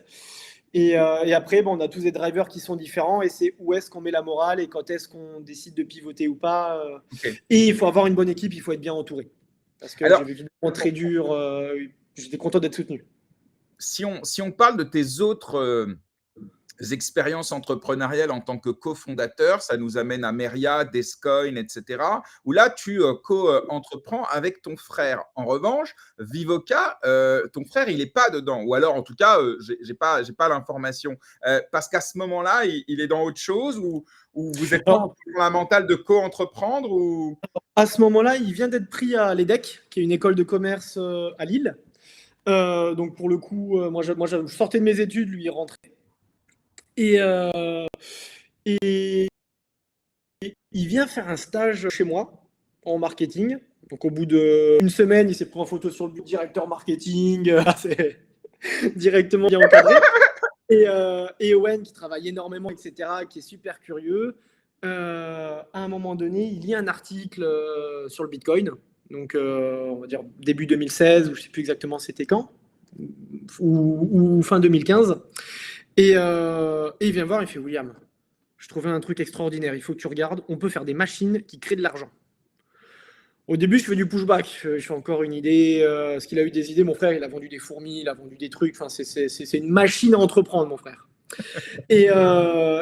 Et après, bon, on a tous des drivers qui sont différents et c'est où est-ce qu'on met la morale et quand est-ce qu'on décide de pivoter ou pas. Ok. Et il faut avoir une bonne équipe, il faut être bien entouré. Parce que j'ai Alors, vécu des moments très durs, j'étais content d'être soutenu. si on parle de tes autres expériences entrepreneuriales en tant que cofondateur, ça nous amène à Meria, Descoin, etc., où là, tu co-entreprends avec ton frère. En revanche, Vivoca, ton frère, il n'est pas dedans. Ou alors, en tout cas, j'ai pas l'information. Parce qu'à ce moment-là, il est dans autre chose ou vous êtes pas Alors, dans la mentale de co-entreprendre ou... à ce moment-là, il vient d'être pris à l'EDEC, qui est une école de commerce à Lille. Donc pour le coup, moi, je sortais de mes études, lui il rentrait. Et, et il vient faire un stage chez moi en marketing. Donc au bout d'une semaine, il s'est pris en photo sur le directeur marketing, c'est directement bien encadré. Et Owen qui travaille énormément, etc., qui est super curieux. À un moment donné, il lit un article sur le Bitcoin, donc on va dire début 2016, ou je ne sais plus exactement c'était quand, ou fin 2015. Et il vient voir, il fait William, je trouvais un truc extraordinaire, il faut que tu regardes, on peut faire des machines qui créent de l'argent. Au début, je fais du pushback, je fais encore une idée, parce qu'il a eu des idées, mon frère, il a vendu des fourmis, il a vendu des trucs, enfin, c'est une machine à entreprendre, mon frère. Et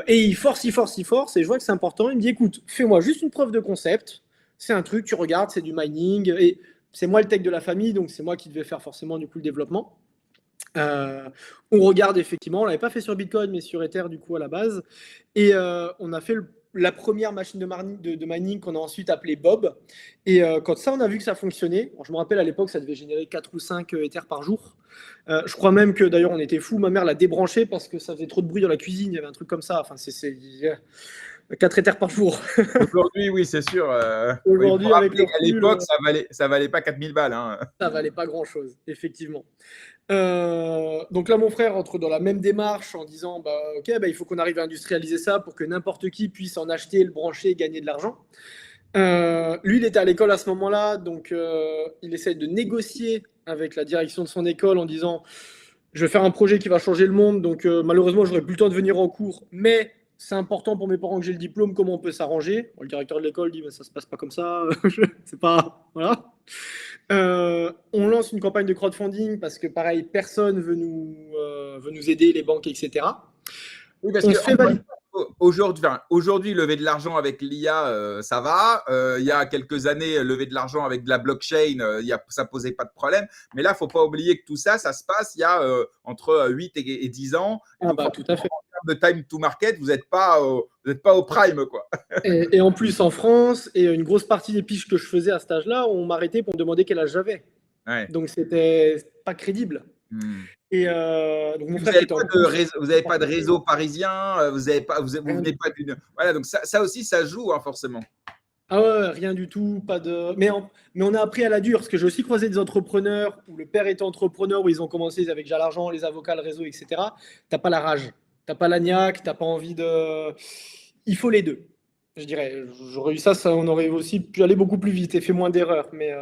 il force, et je vois que c'est important, il me dit, écoute, fais-moi juste une preuve de concept, c'est un truc, tu regardes, c'est du mining, et c'est moi le tech de la famille, donc c'est moi qui devais faire forcément du coup le développement. On regarde effectivement, on l'avait pas fait sur Bitcoin, mais sur Ether du coup à la base. Et on a fait la première machine de mining qu'on a ensuite appelée Bob. Et quand ça, on a vu que ça fonctionnait. Bon, je me rappelle à l'époque, ça devait générer 4 ou 5 Ethers par jour. Je crois même que d'ailleurs, on était fous. Ma mère l'a débranché parce que ça faisait trop de bruit dans la cuisine. Il y avait un truc comme ça. Enfin, c'est 4 Ethers par jour. Aujourd'hui, oui, c'est sûr. Il faut Aujourd'hui, avec rappeler le qu'à recul, l'époque, ça valait pas 4000 balles. Hein. ça valait pas grand-chose, effectivement. Donc là, mon frère entre dans la même démarche en disant bah, ok, bah, il faut qu'on arrive à industrialiser ça pour que n'importe qui puisse en acheter, le brancher et gagner de l'argent. Lui, il était à l'école à ce moment-là, donc il essaie de négocier avec la direction de son école en disant je vais faire un projet qui va changer le monde, donc malheureusement, j'aurai plus le temps de venir en cours, mais c'est important pour mes parents que j'ai le diplôme, comment on peut s'arranger. Bon, le directeur de l'école dit mais ça se passe pas comme ça, c'est pas. Voilà. On lance une campagne de crowdfunding parce que pareil, personne veut nous aider, les banques, etc. Oui, parce On que se fait valider. aujourd'hui, lever de l'argent avec l'IA, ça va. Il y a quelques années, lever de l'argent avec de la blockchain, ça posait pas de problème. Mais là, il ne faut pas oublier que tout ça, ça se passe il y a entre 8 et 10 ans. Et Ah donc, bah tout à fait. en termes de time to market, vous n'êtes pas au prime, quoi. Et en plus en France, et une grosse partie des pitches que je faisais à cet âge-là, on m'arrêtait pour me demander quel âge j'avais. Ouais. Donc c'était pas crédible. Hmm. Et donc mon Vous frère n'avez qui était en pas de cours. réseau, parisien, vous venez pas d'une. Voilà, donc ça aussi, ça joue, hein, forcément. Ah ouais, rien du tout, pas de. Mais on a appris à la dure, parce que j'ai aussi croisé des entrepreneurs où le père était entrepreneur, où ils ont commencé, ils avaient déjà l'argent, les avocats, le réseau, etc. T'as pas la rage, t'as pas la niaque, t'as pas envie de. Il faut les deux, je dirais. J'aurais eu ça, on aurait aussi pu aller beaucoup plus vite et fait moins d'erreurs. Mais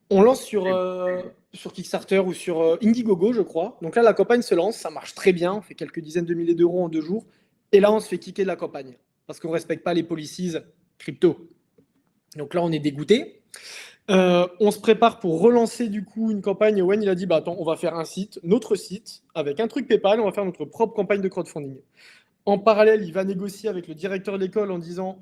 on lance sur Kickstarter ou sur Indiegogo, je crois. Donc là, la campagne se lance, ça marche très bien, on fait quelques dizaines de milliers d'euros en 2 jours. Et là, on se fait kicker de la campagne, parce qu'on ne respecte pas les policies crypto. Donc là, on est dégoûté. On se prépare pour relancer du coup une campagne. Owen, il a dit bah attends, on va faire un site, notre site, avec un truc PayPal, on va faire notre propre campagne de crowdfunding. En parallèle, il va négocier avec le directeur de l'école en disant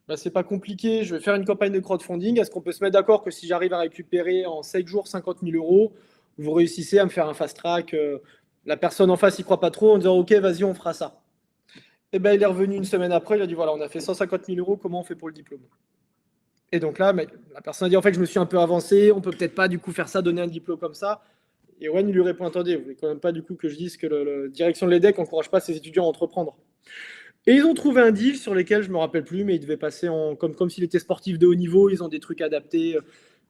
bah, c'est pas compliqué, je vais faire une campagne de crowdfunding. Est-ce qu'on peut se mettre d'accord que si j'arrive à récupérer en 7 jours 50 000 euros, vous réussissez à me faire un fast track La personne en face, il croit pas trop en disant ok, vas-y, on fera ça. Et ben, il est revenu une semaine après, il a dit voilà, on a fait 150 000 euros, comment on fait pour le diplôme? Et donc là, la personne a dit en fait, je me suis un peu avancé, on peut peut-être pas du coup faire ça, donner un diplôme comme ça. Et Owen, il lui répond attendez, vous voulez quand même pas du coup que je dise que la direction de l'EDEC n'encourage pas ses étudiants à entreprendre. Et ils ont trouvé un deal sur lequel je me rappelle plus, mais il devait passer comme s'il était sportif de haut niveau, ils ont des trucs adaptés.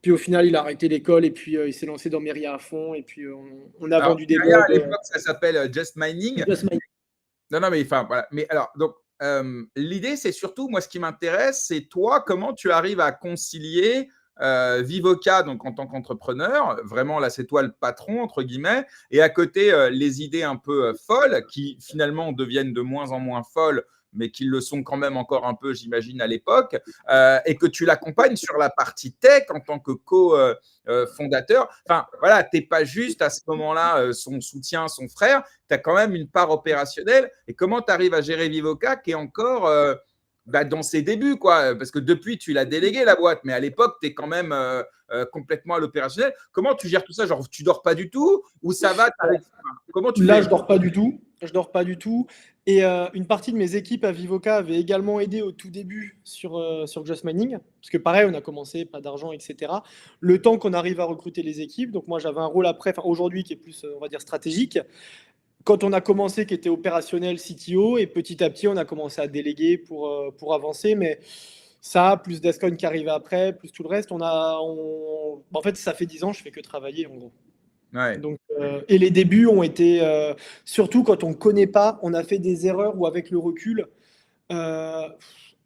Puis au final, il a arrêté l'école et puis il s'est lancé dans Meria à fond. Et puis on a Alors, vendu des derrière, à mobs. l'époque, ça s'appelle Just Mining. Just Mining. Non, mais enfin, voilà. Mais alors, donc, l'idée, c'est surtout, moi, ce qui m'intéresse, c'est toi, comment tu arrives à concilier Vivoca, donc en tant qu'entrepreneur, vraiment là c'est toi le patron entre guillemets, et à côté les idées un peu folles qui finalement deviennent de moins en moins folles, mais qui le sont quand même encore un peu, j'imagine, à l'époque, et que tu l'accompagnes sur la partie tech en tant que co-fondateur. Enfin, voilà, tu n'es pas juste à ce moment-là son soutien, son frère, tu as quand même une part opérationnelle. Et comment tu arrives à gérer Vivoca qui est encore dans ses débuts, quoi, parce que depuis, tu l'as délégué la boîte, mais à l'époque, tu es quand même complètement à l'opérationnel. Comment tu gères tout ça? Genre, tu dors pas du tout ou ça va? Comment tu Là, fais? je dors pas du tout. Je dors pas du tout. Et une partie de mes équipes à Vivoca avait également aidé au tout début sur Just Mining. Parce que pareil, on a commencé, pas d'argent, etc. Le temps qu'on arrive à recruter les équipes. Donc moi, j'avais un rôle après, enfin aujourd'hui, qui est plus, on va dire, stratégique. Quand on a commencé, qui était opérationnel CTO. Et petit à petit, on a commencé à déléguer pour avancer. Mais ça, plus Descon qui arrivait après, plus tout le reste, en fait, ça fait 10 ans, je fais que travailler, en gros. Ouais. Donc, et les débuts ont été, surtout quand on ne connaît pas, on a fait des erreurs ou avec le recul, euh,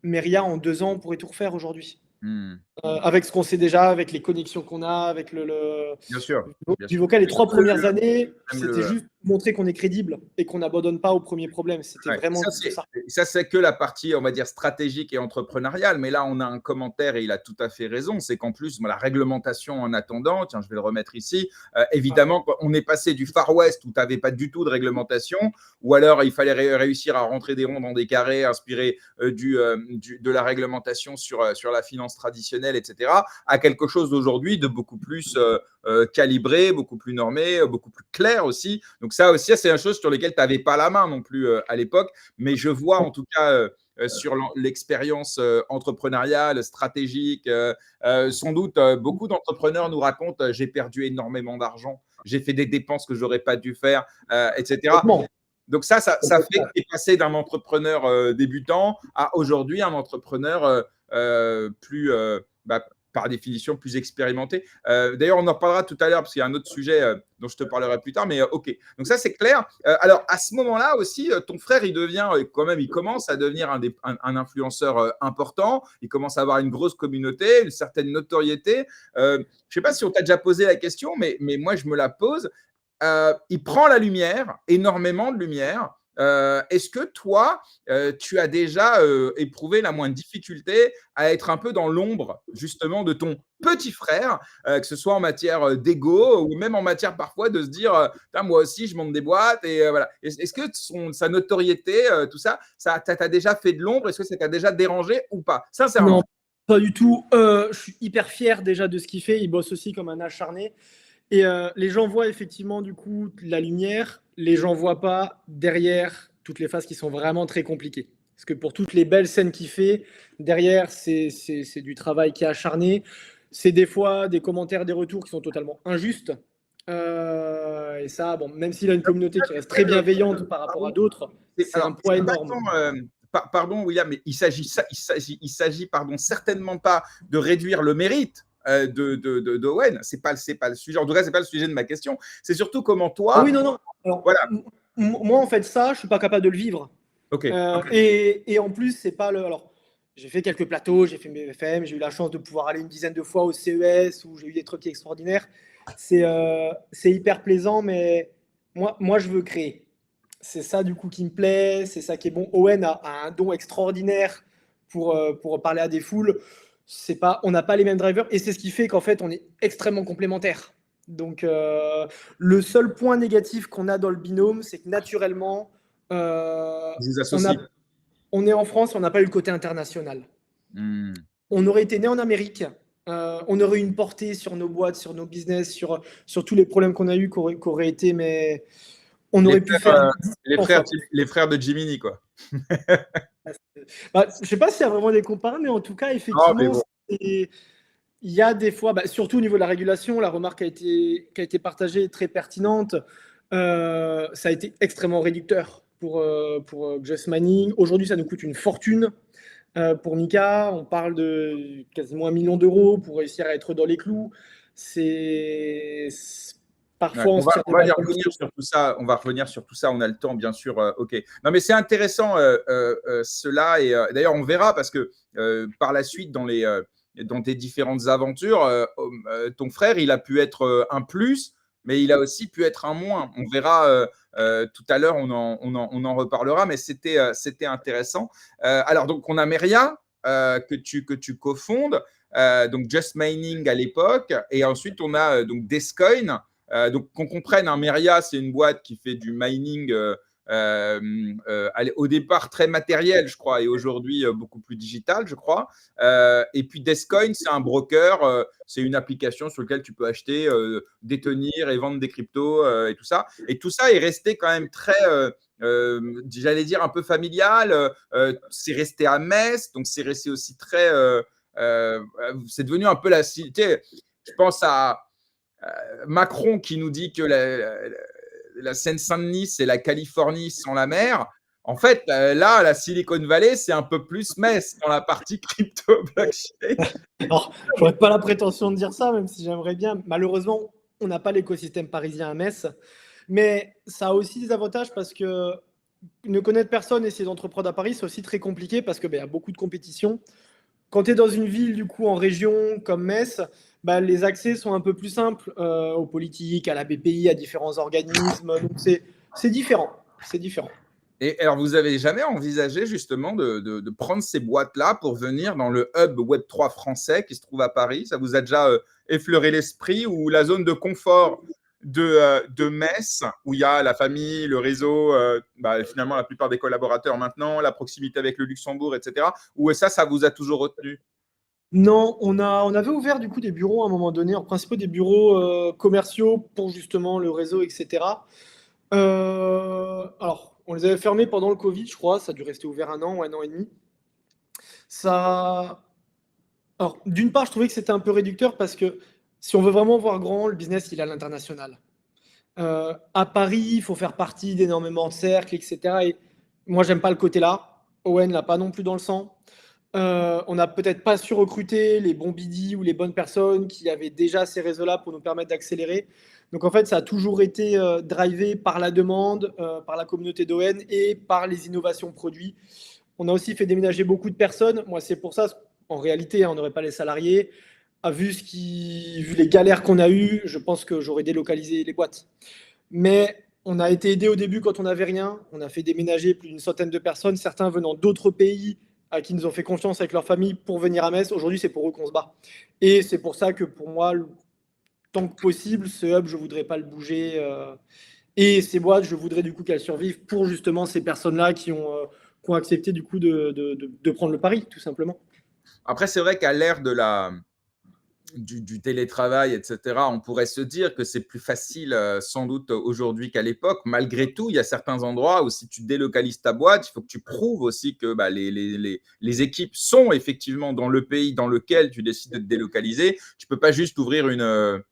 mais rien en 2 ans, on pourrait tout refaire aujourd'hui. Hmm. Avec ce qu'on sait déjà, avec les connexions qu'on a, avec Bien sûr. Bien du sûr. vocal, les 3 premières Le- années, même c'était juste montrer qu'on est crédible et qu'on n'abandonne pas au premier problème. C'était Ouais. vraiment juste ça. Ça, c'est que la partie, on va dire, stratégique et entrepreneuriale. Mais là, on a un commentaire et il a tout à fait raison. C'est qu'en plus, la réglementation en attendant, tiens, je vais le remettre ici, évidemment, on est passé du Far West où tu n'avais pas du tout de réglementation, ou alors il fallait réussir à rentrer des ronds dans des carrés inspirés de la réglementation sur la finance traditionnelle, etc., à quelque chose d'aujourd'hui de beaucoup plus calibré, beaucoup plus normé, beaucoup plus clair aussi. Donc ça aussi, c'est une chose sur laquelle tu n'avais pas la main non plus à l'époque, mais je vois en tout cas sur l'expérience entrepreneuriale, stratégique, sans doute beaucoup d'entrepreneurs nous racontent j'ai perdu énormément d'argent, j'ai fait des dépenses que j'aurais pas dû faire, etc. Donc ça fait que tu es passé d'un entrepreneur débutant à aujourd'hui un entrepreneur plus, par définition, plus expérimenté. D'ailleurs, on en reparlera tout à l'heure parce qu'il y a un autre sujet dont je te parlerai plus tard, mais OK. Donc ça, c'est clair. Alors, à ce moment-là aussi, ton frère, il devient quand même, il commence à devenir un influenceur important. Il commence à avoir une grosse communauté, une certaine notoriété. Je ne sais pas si on t'a déjà posé la question, mais moi, je me la pose. Il prend la lumière, énormément de lumière. Est-ce que toi, tu as déjà éprouvé la moindre difficulté à être un peu dans l'ombre justement de ton petit frère, que ce soit en matière d'ego ou même en matière parfois de se dire moi aussi je monte des boîtes et voilà. Est-ce que sa notoriété, tout ça, ça t'a déjà fait de l'ombre? Est-ce que ça t'a déjà dérangé ou pas? Sincèrement. Non, pas du tout. Je suis hyper fier déjà de ce qu'il fait. Il bosse aussi comme un acharné. Et les gens voient effectivement du coup la lumière, les gens voient pas derrière toutes les phases qui sont vraiment très compliquées. Parce que pour toutes les belles scènes qu'il fait, derrière c'est du travail qui est acharné. C'est des fois des commentaires, des retours qui sont totalement injustes. Et ça, bon, même s'il a une communauté qui reste très bienveillante par rapport à d'autres, c'est un poids énorme. Pardon, William, mais il s'agit, pardon, certainement pas de réduire le mérite d'Owen. C'est pas le sujet. En tout cas, c'est pas le sujet de ma question. C'est surtout comment toi. Ah oui, non, non. Alors, voilà. Moi, en fait, ça, je suis pas capable de le vivre. Okay. Et en plus, c'est pas le. Alors, j'ai fait quelques plateaux, j'ai fait mes BFM, j'ai eu la chance de pouvoir aller une dizaine de fois au CES où j'ai eu des trucs extraordinaires. C'est hyper plaisant, mais moi, je veux créer. C'est ça, du coup, qui me plaît. C'est ça qui est bon. Owen a un don extraordinaire pour parler à des foules. On n'a pas les mêmes drivers. Et c'est ce qui fait qu'en fait, on est extrêmement complémentaires. Donc, le seul point négatif qu'on a dans le binôme, c'est que naturellement, on est en France, on n'a pas eu le côté international. On aurait été né en Amérique, on aurait eu une portée sur nos boîtes, sur nos business, sur tous les problèmes qu'on a eu, qui auraient été, mais on aurait pu faire. Les frères de Jiminy, quoi. Je ne sais pas s'il y a vraiment des comparaisons, mais en tout cas, effectivement, il y a des fois, surtout au niveau de la régulation, la remarque qui a été partagée très pertinente. Ça a été extrêmement réducteur pour Just Mining. Aujourd'hui, ça nous coûte une fortune. Pour Mika, on parle de quasiment 1 million d'euros pour réussir à être dans les clous. Parfois, on va revenir sur tout ça. On va revenir sur tout ça. On a le temps, bien sûr. OK. Non, mais c'est intéressant cela. Et d'ailleurs, on verra parce que par la suite, dans les dans tes différentes aventures, ton frère, il a pu être un plus, mais il a aussi pu être un moins. On verra tout à l'heure, on en reparlera, mais c'était intéressant. Alors, donc, on a Meria que tu cofondes, donc Just Mining à l'époque, et ensuite, on a donc Descoin. Donc, qu'on comprenne, Meria, c'est une boîte qui fait du mining au départ très matériel, je crois, et aujourd'hui beaucoup plus digital, je crois. Et puis Descoin, c'est un broker, c'est une application sur laquelle tu peux acheter, détenir et vendre des cryptos et tout ça. Et tout ça est resté quand même très, j'allais dire, un peu familial. C'est resté à Metz, donc c'est resté aussi très. C'est devenu un peu la cité. Je pense à Macron qui nous dit que la Seine-Saint-Denis, c'est la Californie sans la mer. En fait, là, la Silicon Valley, c'est un peu plus Metz dans la partie crypto-blockchain. Alors, je n'aurais pas la prétention de dire ça, même si j'aimerais bien. Malheureusement, on n'a pas l'écosystème parisien à Metz. Mais ça a aussi des avantages parce que ne connaître personne et essayer d'entreprendre à Paris, c'est aussi très compliqué parce qu'il y a beaucoup de compétition. Quand tu es dans une ville, du coup, en région comme Metz, les accès sont un peu plus simples aux politiques, à la BPI, à différents organismes. Donc, c'est différent. C'est différent. Et alors, vous avez jamais envisagé justement de prendre ces boîtes-là pour venir dans le hub Web3 français qui se trouve à Paris? Ça vous a déjà effleuré l'esprit, ou la zone de confort de Metz, où il y a la famille, le réseau, finalement la plupart des collaborateurs maintenant, la proximité avec le Luxembourg, etc. Ou ça vous a toujours retenu? Non, on avait ouvert du coup des bureaux à un moment donné, en principe des bureaux commerciaux pour justement le réseau, etc. Alors, on les avait fermés pendant le Covid, je crois. Ça a dû rester ouvert 1 an ou 1 an et demi. Ça... Alors, d'une part, je trouvais que c'était un peu réducteur parce que si on veut vraiment voir grand, le business, il est à l'international. À Paris, il faut faire partie d'énormément de cercles, etc. Et moi, j'aime pas le côté là. Owen l'a pas non plus dans le sang. On n'a peut-être pas su recruter les bons BD ou les bonnes personnes qui avaient déjà ces réseaux-là pour nous permettre d'accélérer. Donc en fait, ça a toujours été drivé par la demande, par la communauté d'ON et par les innovations produits. On a aussi fait déménager beaucoup de personnes. Moi, c'est pour ça, en réalité, on n'aurait pas les salariés. Vu les galères qu'on a eues, je pense que j'aurais délocalisé les boîtes. Mais on a été aidé au début quand on n'avait rien. On a fait déménager plus d'une centaine de personnes, certains venant d'autres pays à qui nous ont fait confiance avec leur famille pour venir à Metz. Aujourd'hui, c'est pour eux qu'on se bat. Et c'est pour ça que pour moi, tant que possible, ce hub, je ne voudrais pas le bouger. Et ces boîtes, je voudrais du coup qu'elles survivent pour justement ces personnes-là qui ont accepté du coup de prendre le pari, tout simplement. Après, c'est vrai qu'à l'ère du télétravail, etc., on pourrait se dire que c'est plus facile sans doute aujourd'hui qu'à l'époque. Malgré tout, il y a certains endroits où si tu délocalises ta boîte, il faut que tu prouves aussi que les équipes sont effectivement dans le pays dans lequel tu décides de te délocaliser. Tu ne peux pas juste ouvrir une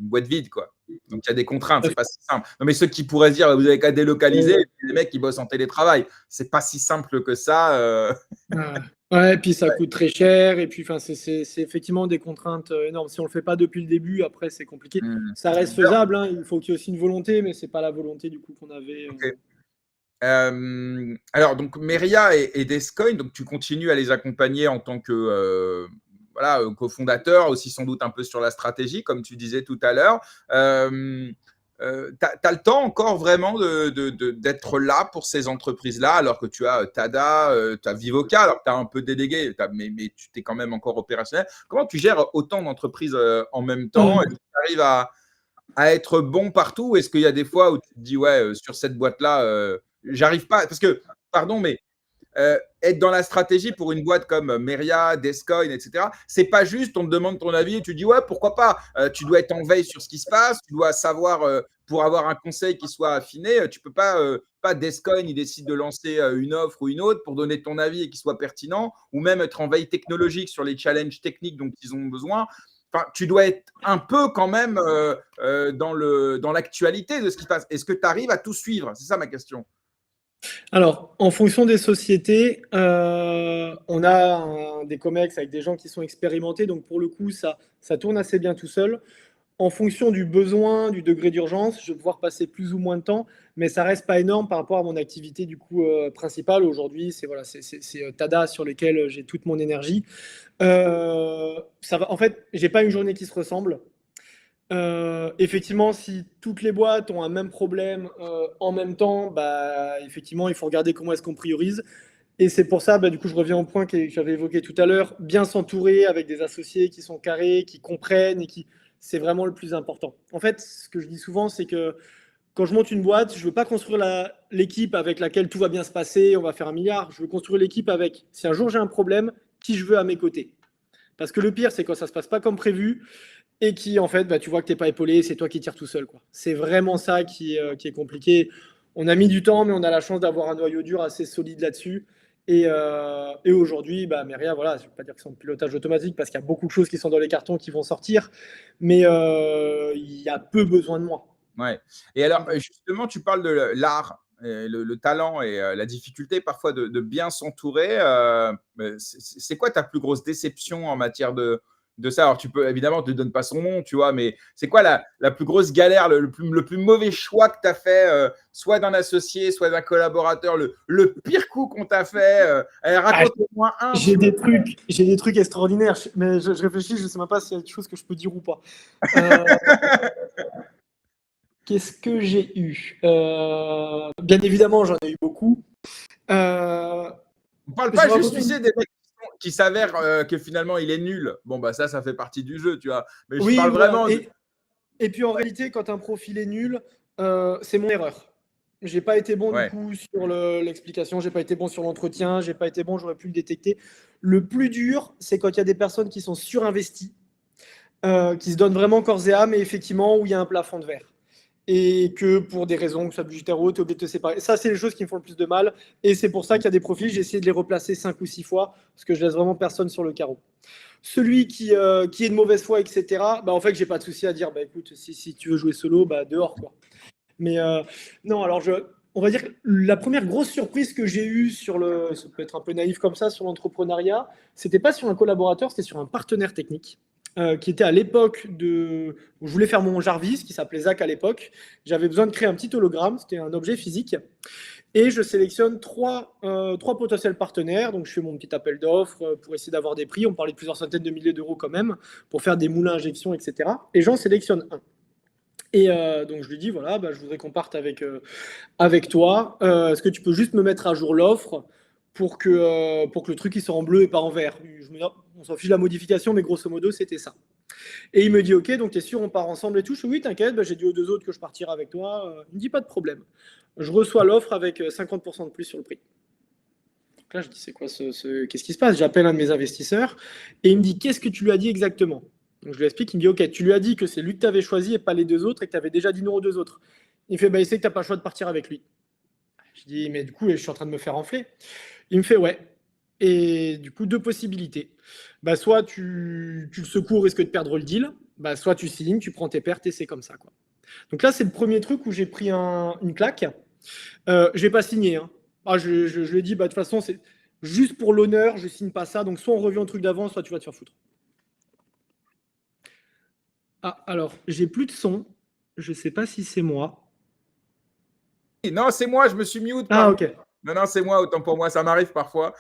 boîte vide, quoi. Donc, il y a des contraintes, c'est pas si simple. Non, mais ceux qui pourraient dire, vous avez qu'à délocaliser, les mecs qui bossent en télétravail, c'est pas si simple que ça. Ouais, et puis ça coûte très cher, et puis c'est effectivement des contraintes énormes. Si on le fait pas depuis le début, après c'est compliqué. Ça reste faisable, hein, il faut qu'il y ait aussi une volonté, mais c'est pas la volonté du coup qu'on avait. Okay. Alors, donc Meria et Descoin, donc tu continues à les accompagner en tant que cofondateur, aussi sans doute un peu sur la stratégie, comme tu disais tout à l'heure. Tu as le temps encore vraiment d'être là pour ces entreprises-là, alors que tu as Tada, tu as Vivoca, alors que tu as un peu délégué, mais tu es quand même encore opérationnel. Comment tu gères autant d'entreprises en même temps? Est-ce que tu arrives à être bon partout? Est-ce qu'il y a des fois où tu te dis, ouais, sur cette boîte-là, j'arrive pas? Parce que, pardon, mais être dans la stratégie pour une boîte comme Meria, Descoin, etc., c'est pas juste, on te demande ton avis et tu dis ouais, pourquoi pas. Tu dois être en veille sur ce qui se passe, tu dois savoir, pour avoir un conseil qui soit affiné, tu peux pas Descoin, il décide de lancer une offre ou une autre pour donner ton avis et qu'il soit pertinent, ou même être en veille technologique sur les challenges techniques dont ils ont besoin. Enfin, tu dois être un peu quand même dans l'actualité de ce qui se passe. Est-ce que tu arrives à tout suivre? C'est ça ma question. Alors, en fonction des sociétés, on a des COMEX avec des gens qui sont expérimentés, donc pour le coup, ça tourne assez bien tout seul. En fonction du besoin, du degré d'urgence, je vais pouvoir passer plus ou moins de temps, mais ça reste pas énorme par rapport à mon activité du coup principale. Aujourd'hui, c'est Tada sur lesquels j'ai toute mon énergie. Ça va. En fait, j'ai pas une journée qui se ressemble. Effectivement, si toutes les boîtes ont un même problème en même temps, bah, effectivement, il faut regarder comment est-ce qu'on priorise. Et c'est pour ça, bah, du coup, je reviens au point que j'avais évoqué tout à l'heure, bien s'entourer avec des associés qui sont carrés, qui comprennent et qui, c'est vraiment le plus important. En fait, ce que je dis souvent, c'est que quand je monte une boîte, je veux pas construire l'équipe avec laquelle tout va bien se passer, on va faire 1 milliard. Je veux construire l'équipe avec, si un jour j'ai un problème, qui je veux à mes côtés. Parce que le pire, c'est quand ça se passe pas comme prévu et qui, en fait, bah, tu vois que t'es pas épaulé, c'est toi qui tires tout seul, quoi. C'est vraiment ça qui est compliqué. On a mis du temps, mais on a la chance d'avoir un noyau dur assez solide là-dessus. Et aujourd'hui, bah, Meria, voilà, je ne vais pas dire que c'est en pilotage automatique parce qu'il y a beaucoup de choses qui sont dans les cartons qui vont sortir, mais il y a peu besoin de moi. Ouais. Et alors, justement, tu parles de l'art, le talent et la difficulté parfois de bien s'entourer. C'est quoi ta plus grosse déception en matière de ça? Alors, tu peux évidemment, tu ne donnes pas son nom, tu vois, mais c'est quoi la plus grosse galère, le plus mauvais choix que tu as fait, soit d'un associé, soit d'un collaborateur, le pire coup qu'on t'a fait? Raconte-moi un. J'ai des trucs extraordinaires, mais je réfléchis, je ne sais même pas s'il y a des choses que je peux dire ou pas. Qu'est-ce que j'ai eu Bien évidemment, j'en ai eu beaucoup. On ne parle pas juste, tu sais, des mecs qui s'avèrent que finalement il est nul. Bon, bah ça fait partie du jeu, tu vois. Mais je parle vraiment. Et puis en réalité, quand un profil est nul, c'est mon erreur. J'ai pas été bon du coup sur l'explication, j'ai pas été bon sur l'entretien, j'ai pas été bon, j'aurais pu le détecter. Le plus dur, c'est quand il y a des personnes qui sont surinvesties, qui se donnent vraiment corps et âme, et effectivement où il y a un plafond de verre. Et que pour des raisons, que ce soit budgétaire ou autre, tu es obligé de te séparer. Ça, c'est les choses qui me font le plus de mal. Et c'est pour ça qu'il y a des profils, j'ai essayé de les replacer 5 ou 6 fois, parce que je laisse vraiment personne sur le carreau. Celui qui est de mauvaise foi, etc., bah, en fait, j'ai pas de souci à dire, bah, écoute, si tu veux jouer solo, bah, dehors, quoi. Mais non, alors on va dire que la première grosse surprise que j'ai eue ça peut être un peu naïf comme ça, sur l'entrepreneuriat, c'était pas sur un collaborateur, c'était sur un partenaire technique. Qui était à l'époque je voulais faire mon Jarvis, qui s'appelait Zach à l'époque. J'avais besoin de créer un petit hologramme, c'était un objet physique. Et je sélectionne trois potentiels partenaires. Donc, je fais mon petit appel d'offres pour essayer d'avoir des prix. On parlait de plusieurs centaines de milliers d'euros quand même, pour faire des moulins à injection, etc. Et j'en sélectionne un. Et donc, je lui dis, voilà, bah, je voudrais qu'on parte avec toi. Est-ce que tu peux juste me mettre à jour l'offre pour que le truc il soit en bleu et pas en vert? On s'en fiche de la modification, mais grosso modo, c'était ça. Et il me dit, ok, donc t'es sûr, on part ensemble et tout? Je dis, oui, t'inquiète, bah, j'ai dit aux 2 autres que je partirai avec toi. Il me dit, pas de problème. Je reçois l'offre avec 50% de plus sur le prix. Donc là, je dis, c'est quoi qu'est-ce qui se passe? J'appelle un de mes investisseurs et il me dit, qu'est-ce que tu lui as dit exactement? Donc je lui explique, il me dit, ok, tu lui as dit que c'est lui que tu avais choisi et pas les 2 autres et que tu avais déjà dit non aux 2 autres. Il me fait, bah, il sait que tu n'as pas le choix de partir avec lui. Je dis, mais du coup, je suis en train de me faire enfler. Il me fait, ouais. Et du coup, 2 possibilités. Bah, soit tu le secoues au risque de perdre le deal, bah, soit tu signes, tu prends tes pertes et c'est comme ça, quoi. Donc là, c'est le premier truc où j'ai pris une claque. Je vais pas signer, hein. Je lui ai dit, bah, de toute façon, c'est juste pour l'honneur, je signe pas ça. Donc soit on revient au truc d'avant, soit tu vas te faire foutre. Ah, alors, j'ai plus de son. Je sais pas si c'est moi. Non, c'est moi, je me suis mute. Ah, ok. Non, c'est moi, autant pour moi, ça m'arrive parfois.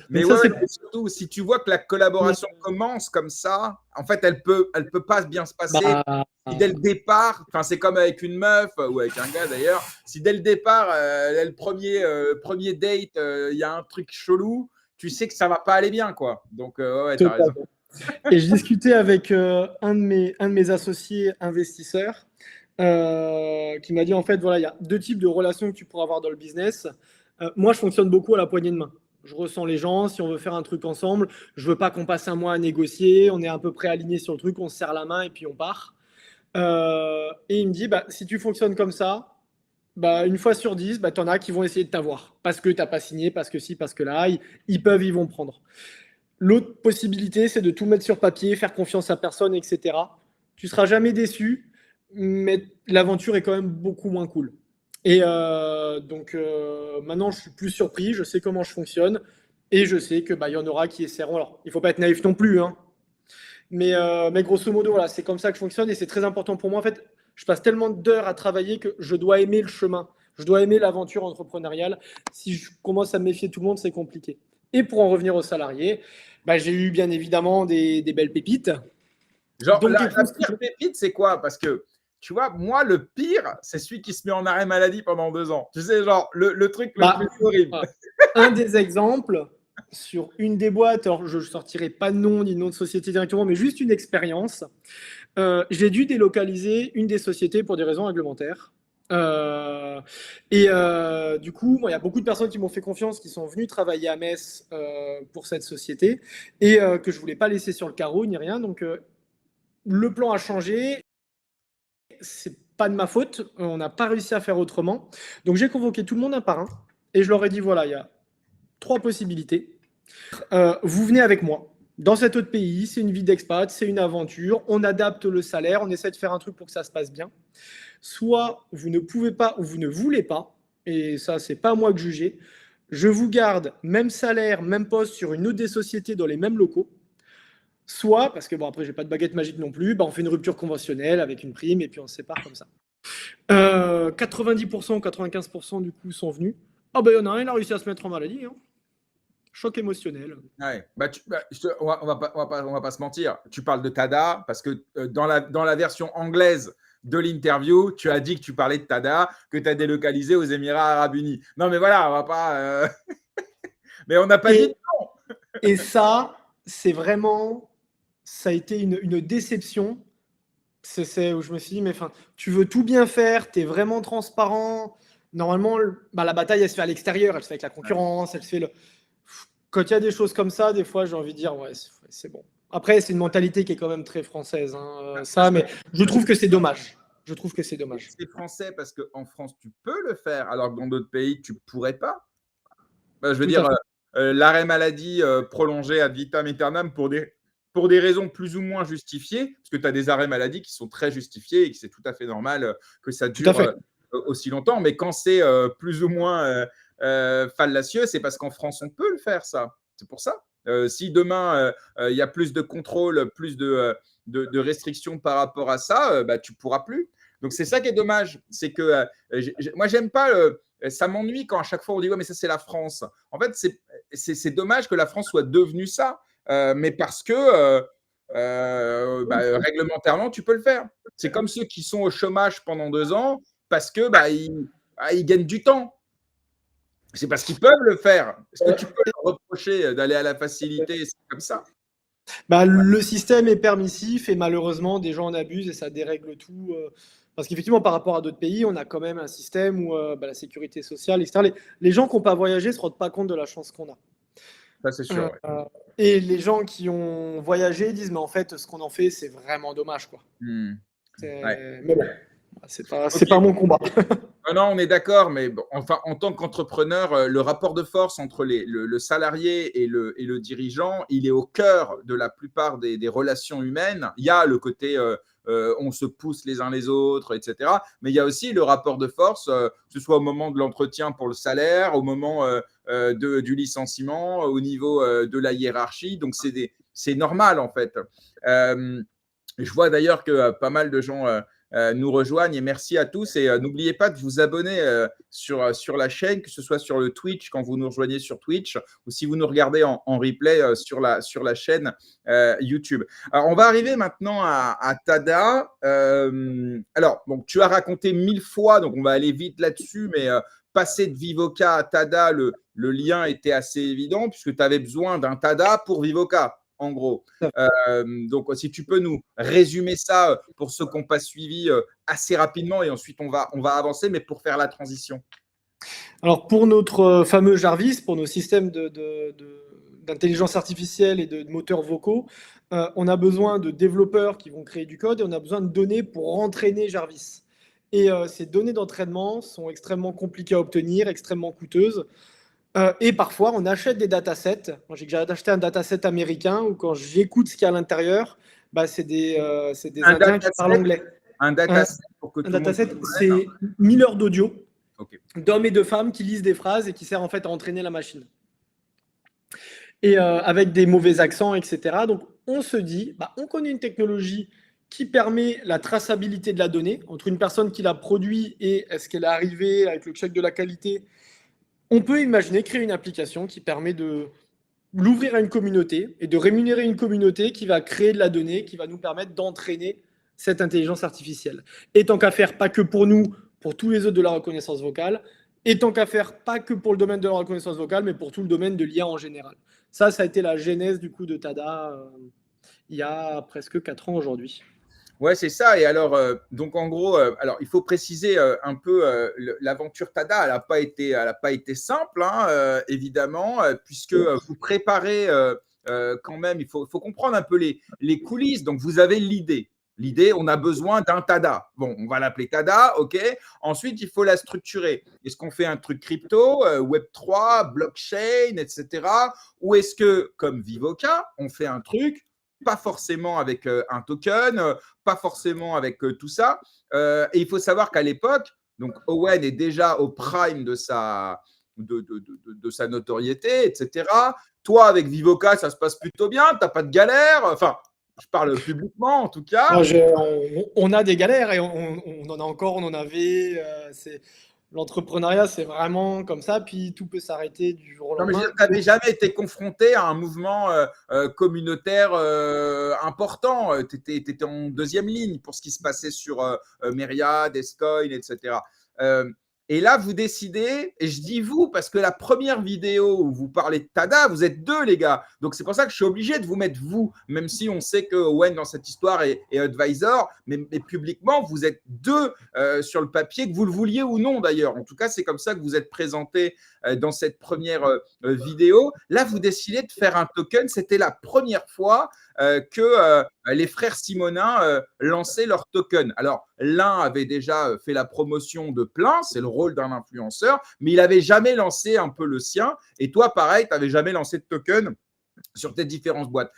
Mais ça, ouais, surtout, si tu vois que la collaboration commence comme ça, en fait, elle peut pas bien se passer. Bah, Si dès le départ, c'est comme avec une meuf ou avec un gars d'ailleurs, si dès le départ, le premier date, il y a un truc chelou, tu sais que ça va pas aller bien, quoi. Donc, ouais, t'as raison. Et je discutais avec un de mes associés investisseurs qui m'a dit, en fait, voilà, il y a 2 types de relations que tu pourras avoir dans le business. Moi, je fonctionne beaucoup à la poignée de main. Je ressens les gens, si on veut faire un truc ensemble, je veux pas qu'on passe un mois à négocier, on est à peu près aligné sur le truc, on se serre la main et puis on part. Et il me dit, bah, si tu fonctionnes comme ça, bah, une fois sur 10, bah, tu en as qui vont essayer de t'avoir. Parce que tu n'as pas signé, parce que si, parce que là, ils vont prendre. L'autre possibilité, c'est de tout mettre sur papier, faire confiance à personne, etc. Tu seras jamais déçu, mais l'aventure est quand même beaucoup moins cool. Et donc maintenant, je suis plus surpris, je sais comment je fonctionne, et je sais que y en aura qui essaieront. Alors, il faut pas être naïf non plus, hein. Mais grosso modo, voilà, c'est comme ça que je fonctionne, et c'est très important pour moi. En fait, Je passe tellement d'heures à travailler que je dois aimer le chemin. Je dois aimer l'aventure entrepreneuriale. Si je commence à me méfier de tout le monde, c'est compliqué. Et pour en revenir aux salariés, bah, j'ai eu bien évidemment des belles pépites. Genre, Donc, la pire pépite, c'est quoi? Parce que, tu vois, moi, le pire, c'est celui qui se met en arrêt maladie pendant 2 ans. Tu sais, genre, le truc le plus horrible. Un des exemples sur une des boîtes, alors je ne sortirai pas de nom ni de nom de société directement, mais juste une expérience. J'ai dû délocaliser une des sociétés pour des raisons réglementaires. Du coup, il y a beaucoup de personnes qui m'ont fait confiance, qui sont venues travailler à Metz pour cette société et que je ne voulais pas laisser sur le carreau ni rien. Donc, le plan a changé. C'est pas de ma faute. On n'a pas réussi à faire autrement. Donc, j'ai convoqué tout le monde un par un et je leur ai dit voilà, il y a 3 possibilités. Vous venez avec moi. Dans cet autre pays, c'est une vie d'expat, c'est une aventure, on adapte le salaire, on essaie de faire un truc pour que ça se passe bien. Soit vous ne pouvez pas ou vous ne voulez pas, et ça, c'est pas à moi de juger. Je vous garde même salaire, même poste sur une autre des sociétés dans les mêmes locaux. Soit, parce que bon, après, j'ai pas de baguette magique non plus, bah, on fait une rupture conventionnelle avec une prime et puis on se sépare comme ça. 90% ou 95% du coup sont venus. Ah ben, il y en a un, il a réussi à se mettre en maladie. Hein. Choc émotionnel. Ouais. On va pas se mentir. Tu parles de Tada parce que dans la version anglaise de l'interview, tu as dit que tu parlais de Tada, que tu as délocalisé aux Émirats Arabes Unis. Non, mais voilà, on va pas. Mais on n'a pas dit non. Et ça, c'est vraiment. Ça a été une déception. C'est où je me suis dit, mais tu veux tout bien faire, tu es vraiment transparent. Normalement, la bataille, elle se fait à l'extérieur, elle se fait avec la concurrence, elle se fait Quand il y a des choses comme ça, des fois, j'ai envie de dire, ouais, c'est bon. Après, c'est une mentalité qui est quand même très française, hein, mais je trouve que c'est dommage. Je trouve que c'est dommage. C'est français parce qu'en France, tu peux le faire, alors que dans d'autres pays, tu ne pourrais pas. Je veux dire, l'arrêt maladie prolongé ad vitam aeternam pour des raisons plus ou moins justifiées, parce que tu as des arrêts maladie qui sont très justifiés et que c'est tout à fait normal que ça dure aussi longtemps. Mais quand c'est plus ou moins fallacieux, c'est parce qu'en France, on peut le faire, ça. C'est pour ça. Si demain, il y a plus de contrôle, plus de restrictions par rapport à ça, tu ne pourras plus. Donc, c'est ça qui est dommage. C'est que moi, j'aime pas ça m'ennuie quand à chaque fois on dit ouais, mais ça, c'est la France. En fait, c'est dommage que la France soit devenue ça, mais parce que réglementairement, tu peux le faire. C'est comme ceux qui sont au chômage pendant 2 ans parce que ils gagnent du temps. C'est parce qu'ils peuvent le faire. Est-ce que tu peux leur reprocher d'aller à la facilité? C'est comme ça. Le système est permissif et malheureusement, des gens en abusent et ça dérègle tout. Parce qu'effectivement, par rapport à d'autres pays, on a quand même un système où la sécurité sociale, etc. Les gens qui n'ont pas voyagé ne se rendent pas compte de la chance qu'on a. Ça, c'est sûr. Et les gens qui ont voyagé disent, mais en fait, ce qu'on en fait, c'est vraiment dommage, quoi. Mais bon, c'est pas mon combat. Non, on est d'accord, mais bon, enfin, en tant qu'entrepreneur, le rapport de force entre le salarié et le dirigeant, il est au cœur de la plupart des relations humaines. Il y a le côté on se pousse les uns les autres, etc. Mais il y a aussi le rapport de force, que ce soit au moment de l'entretien pour le salaire, au moment du licenciement, au niveau de la hiérarchie. Donc, c'est normal, en fait. Je vois d'ailleurs que pas mal de gens nous rejoignent et merci à tous. Et n'oubliez pas de vous abonner sur la chaîne, que ce soit sur le Twitch quand vous nous rejoignez sur Twitch ou si vous nous regardez en replay sur la chaîne YouTube. Alors, on va arriver maintenant à Tada. Alors, donc, tu as raconté 1000 fois, donc on va aller vite là-dessus, mais passer de Vivoca à Tada, le lien était assez évident puisque tu avais besoin d'un Tada pour Vivoca. En gros. Donc, si tu peux nous résumer ça pour ceux qui n'ont pas suivi assez rapidement et ensuite on va avancer, mais pour faire la transition. Alors, pour notre fameux Jarvis, pour nos systèmes d'intelligence artificielle et de moteurs vocaux, on a besoin de développeurs qui vont créer du code et on a besoin de données pour entraîner Jarvis. Et ces données d'entraînement sont extrêmement compliquées à obtenir, extrêmement coûteuses. Et parfois, on achète des datasets. Moi, j'ai déjà acheté un dataset américain où quand j'écoute ce qu'il y a à l'intérieur, c'est des Indiens qui parlent anglais. Un dataset, pour que tout le monde dataset, c'est 1000 heures d'audio d'hommes et de femmes qui lisent des phrases et qui servent en fait à entraîner la machine. Et avec des mauvais accents, etc. Donc, on se dit, on connaît une technologie qui permet la traçabilité de la donnée entre une personne qui l'a produit et est-ce qu'elle est arrivée avec le check de la qualité. On peut imaginer créer une application qui permet de l'ouvrir à une communauté et de rémunérer une communauté qui va créer de la donnée, qui va nous permettre d'entraîner cette intelligence artificielle. Et tant qu'à faire, pas que pour nous, pour tous les autres de la reconnaissance vocale, et tant qu'à faire, pas que pour le domaine de la reconnaissance vocale, mais pour tout le domaine de l'IA en général. Ça a été la genèse du coup de Tada il y a presque 4 ans aujourd'hui. Ouais, c'est ça. Et alors, donc en gros, alors il faut préciser un peu l'aventure Tada. Elle n'a pas été simple, hein, évidemment, puisque vous préparez quand même. Il faut comprendre un peu les coulisses. Donc vous avez l'idée. L'idée, on a besoin d'un Tada. Bon, on va l'appeler Tada, ok. Ensuite, il faut la structurer. Est-ce qu'on fait un truc crypto, Web3, blockchain, etc. Ou est-ce que, comme Vivoca, on fait un truc pas forcément avec un token, pas forcément avec tout ça. Et il faut savoir qu'à l'époque, donc Owen est déjà au prime de sa notoriété, etc. Toi, avec Vivoca, ça se passe plutôt bien, tu n'as pas de galère. Enfin, je parle publiquement en tout cas. On a des galères et on en a encore, on en avait. L'entrepreneuriat, c'est vraiment comme ça, puis tout peut s'arrêter du jour au Non, mais lendemain. tu n'avais jamais été confronté à un mouvement communautaire important. Tu étais en deuxième ligne pour ce qui se passait sur Myriad, Escoin, etc. Et là, vous décidez, et je dis vous, parce que la première vidéo où vous parlez de Tada, vous êtes deux, les gars. Donc, c'est pour ça que je suis obligé de vous mettre vous, même si on sait que Owen, dans cette histoire, est advisor, mais publiquement, vous êtes deux sur le papier, que vous le vouliez ou non, d'ailleurs. En tout cas, c'est comme ça que vous êtes présenté dans cette première vidéo. Là, vous décidez de faire un token. C'était la première fois que les frères Simonin lançaient leur token. Alors, l'un avait déjà fait la promotion de plein, c'est le rôle d'un influenceur, mais il n'avait jamais lancé un peu le sien. Et toi, pareil, tu n'avais jamais lancé de token sur tes différentes boîtes.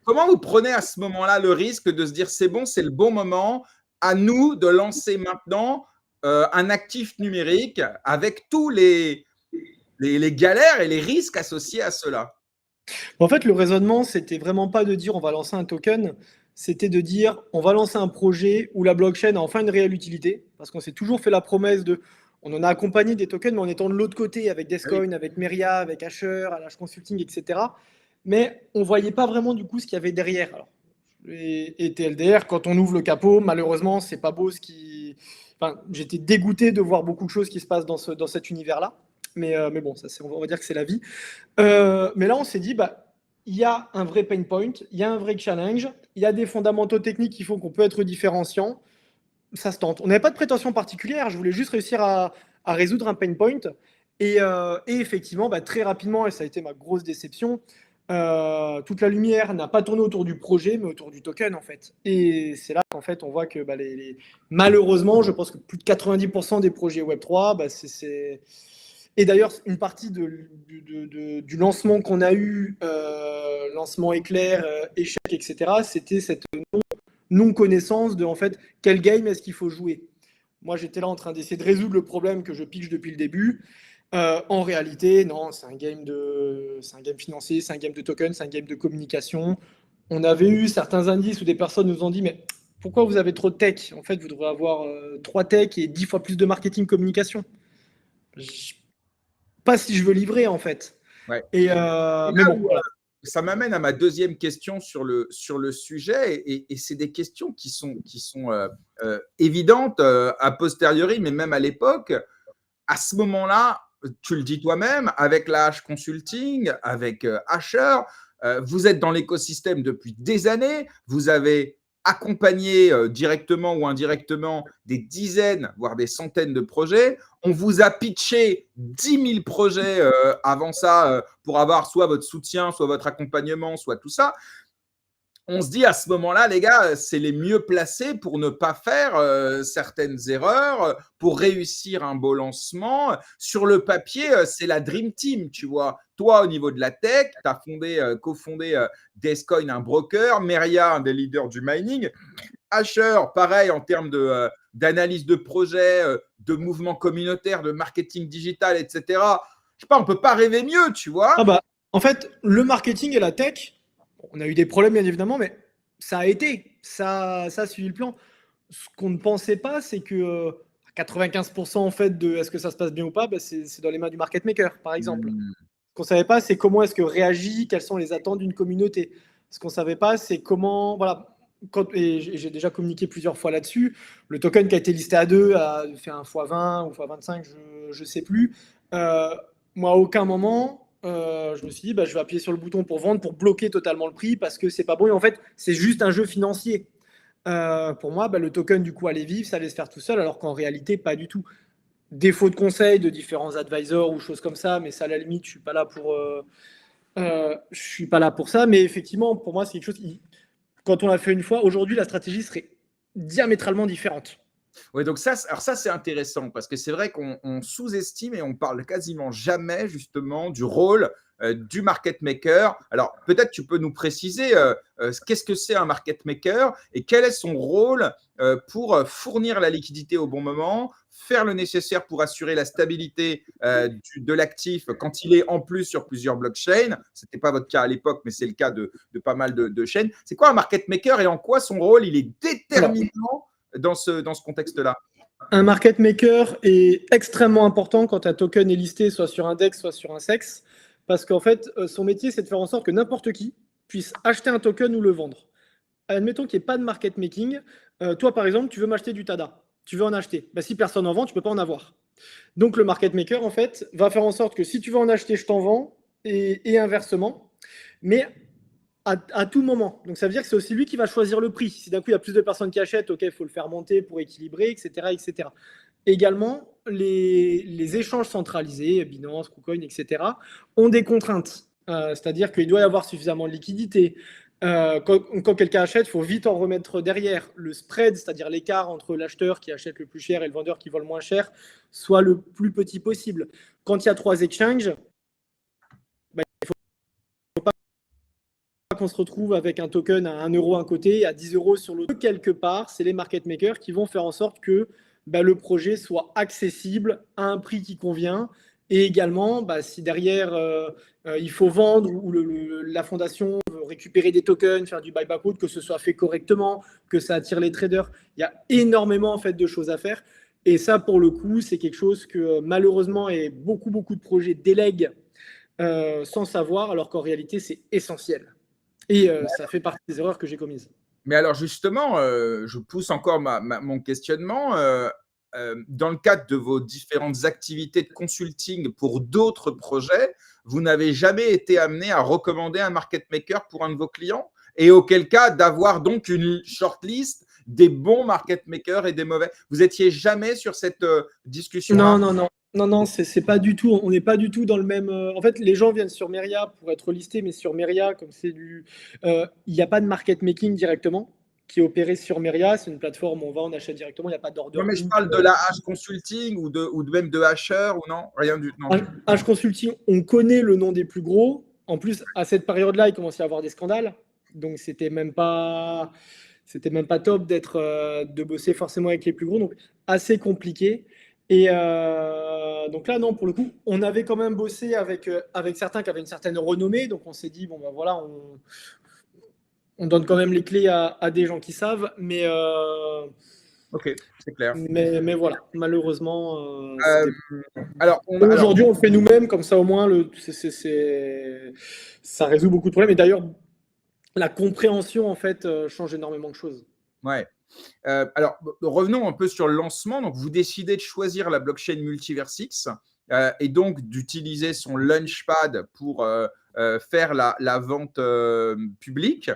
Comment vous prenez à ce moment-là le risque de se dire c'est bon, c'est le bon moment, à nous de lancer maintenant un actif numérique avec tous les galères et les risques associés à cela? En fait, le raisonnement, c'était vraiment pas de dire on va lancer un token, c'était de dire on va lancer un projet où la blockchain a enfin une réelle utilité, parce qu'on s'est toujours fait la promesse de, on en a accompagné des tokens, mais en étant de l'autre côté avec Descoin, avec Meria, avec Asher, Alash Consulting, etc. Mais on voyait pas vraiment du coup ce qu'il y avait derrière. Alors, et TLDR, quand on ouvre le capot, malheureusement, c'est pas beau ce qui. Enfin, j'étais dégoûté de voir beaucoup de choses qui se passent dans cet univers-là. Mais bon, ça, on va dire que c'est la vie. Mais là, on s'est dit, bah, il y a un vrai pain point, il y a un vrai challenge, il y a des fondamentaux techniques qui font qu'on peut être différenciant. Ça se tente. On n'avait pas de prétention particulière, je voulais juste réussir à résoudre un pain point. Et effectivement, bah, très rapidement, et ça a été ma grosse déception, toute la lumière n'a pas tourné autour du projet, mais autour du token, en fait. Et c'est là qu'en fait, on voit que bah, malheureusement, je pense que plus de 90% des projets Web3, bah, c'est. Et d'ailleurs, une partie du lancement qu'on a eu, lancement éclair, échec, etc., c'était cette non-connaissance de, en fait, quel game est-ce qu'il faut jouer. Moi, j'étais là en train d'essayer de résoudre le problème que je pitch depuis le début. En réalité, non, c'est un game financier, c'est un game de token, c'est un game de communication. On avait eu certains indices où des personnes nous ont dit, mais pourquoi vous avez trop de tech? En fait, vous devrez avoir 3 tech et 10 fois plus de marketing communication. Pas si je veux livrer, en fait. Ouais. Et, mais bon, voilà. Ça m'amène à ma deuxième question sur le sujet, et c'est des questions qui sont évidentes a posteriori, mais même à l'époque. À ce moment-là, tu le dis toi-même, avec la H Consulting, avec Asher, vous êtes dans l'écosystème depuis des années, vous avez accompagné directement ou indirectement des dizaines, voire des centaines de projets. On vous a pitché 10 000 projets avant ça pour avoir soit votre soutien, soit votre accompagnement, soit tout ça. On se dit à ce moment-là, les gars, c'est les mieux placés pour ne pas faire certaines erreurs, pour réussir un beau lancement. Sur le papier, c'est la Dream Team, tu vois. Toi, au niveau de la tech, tu as cofondé Descoin, un broker, Meria, un des leaders du mining, Asher, pareil, en termes d'analyse de projet, de mouvements communautaires, de marketing digital, etc. Je sais pas, on peut pas rêver mieux, tu vois. Ah bah, en fait, le marketing et la tech, on a eu des problèmes bien évidemment, mais ça a été, ça a suivi le plan. Ce qu'on ne pensait pas, c'est que 95% en fait de est-ce que ça se passe bien ou pas, c'est dans les mains du market maker, par exemple. Hmm. Ce qu'on ne savait pas, c'est comment est-ce que réagit, quelles sont les attentes d'une communauté. Ce qu'on ne savait pas, c'est comment, voilà, et j'ai déjà communiqué plusieurs fois là-dessus, le token qui a été listé à 2 a fait un x20 ou x25, je ne sais plus. Euh, Moi, à aucun moment, je me suis dit, je vais appuyer sur le bouton pour vendre, pour bloquer totalement le prix, parce que c'est pas bon. Et en fait, c'est juste un jeu financier. Pour moi, le token, du coup, allait vivre, ça allait se faire tout seul, alors qu'en réalité, pas du tout. Défaut de conseils de différents advisors ou choses comme ça, mais ça, à la limite, je suis pas là pour ça. Mais effectivement, pour moi, c'est quelque chose qui, quand on l'a fait une fois, aujourd'hui, la stratégie serait diamétralement différente. Oui, donc alors ça, c'est intéressant parce que c'est vrai qu'on sous-estime et on parle quasiment jamais justement du rôle du market maker. Alors, peut-être tu peux nous préciser qu'est-ce que c'est un market maker et quel est son rôle pour fournir la liquidité au bon moment, faire le nécessaire pour assurer la stabilité de l'actif quand il est en plus sur plusieurs blockchains. Ce n'était pas votre cas à l'époque, mais c'est le cas de pas mal de chaînes. C'est quoi un market maker et en quoi son rôle il est Alors, déterminant dans ce contexte-là? un market maker est extrêmement important quand un token est listé soit sur un DEX, soit sur un SEX, parce qu'en fait, son métier, c'est de faire en sorte que n'importe qui puisse acheter un token ou le vendre. Admettons qu'il n'y ait pas de market making. Toi, par exemple, tu veux m'acheter du TADA. Tu veux en acheter. Si personne en vend, tu ne peux pas en avoir. Donc, le market maker, en fait, va faire en sorte que si tu veux en acheter, je t'en vends, et inversement. Mais à tout moment. Donc ça veut dire que c'est aussi lui qui va choisir le prix. Si d'un coup il y a plus de personnes qui achètent, ok, il faut le faire monter pour équilibrer, etc. etc. Également, les échanges centralisés, Binance, KuCoin, etc., ont des contraintes. C'est-à-dire qu'il doit y avoir suffisamment de liquidité. Quand quelqu'un achète, il faut vite en remettre derrière. Le spread, c'est-à-dire l'écart entre l'acheteur qui achète le plus cher et le vendeur qui vend le moins cher, soit le plus petit possible. Quand il y a 3 exchanges, qu'on se retrouve avec un token à 1 euro un côté, à 10 euros sur l'autre. Quelque part, c'est les market makers qui vont faire en sorte que le projet soit accessible à un prix qui convient. Et également, si derrière, il faut vendre ou la fondation veut récupérer des tokens, faire du buyback out, que ce soit fait correctement, que ça attire les traders. Il y a énormément en fait, de choses à faire. Et ça, pour le coup, c'est quelque chose que malheureusement, et beaucoup de projets délèguent sans savoir, alors qu'en réalité, c'est essentiel. Et ça fait partie des erreurs que j'ai commises. Mais alors justement, je pousse encore mon questionnement. Dans le cadre de vos différentes activités de consulting pour d'autres projets, vous n'avez jamais été amené à recommander un market maker pour un de vos clients? Et auquel cas, d'avoir donc une shortlist des bons market makers et des mauvais. Vous n'étiez jamais sur cette discussion-là? Non, c'est pas du tout. On n'est pas du tout dans le même. En fait, les gens viennent sur Meria pour être listés, mais sur Meria, comme c'est il n'y a pas de market making directement qui est opéré sur Meria. C'est une plateforme où on achète directement. Il n'y a pas d'order Non, mais je book. parle de la H Consulting ou même de Hasher ou non? Rien du tout. Non. H Consulting, on connaît le nom des plus gros. En plus, à cette période-là, il commençait à y avoir des scandales. Donc, c'était même pas top de bosser forcément avec les plus gros. Donc, assez compliqué. Et donc là, non, pour le coup, on avait quand même bossé avec certains qui avaient une certaine renommée. Donc, on s'est dit, bon, voilà, on donne quand même les clés à des gens qui savent. Ok, c'est clair. Mais voilà, malheureusement, Alors, aujourd'hui, on le fait nous-mêmes, comme ça au moins, ça résout beaucoup de problèmes. Et d'ailleurs, la compréhension, en fait, change énormément de choses. ouais. Alors, revenons un peu sur le lancement. Donc, vous décidez de choisir la blockchain Multiversix et donc d'utiliser son Launchpad pour faire la vente publique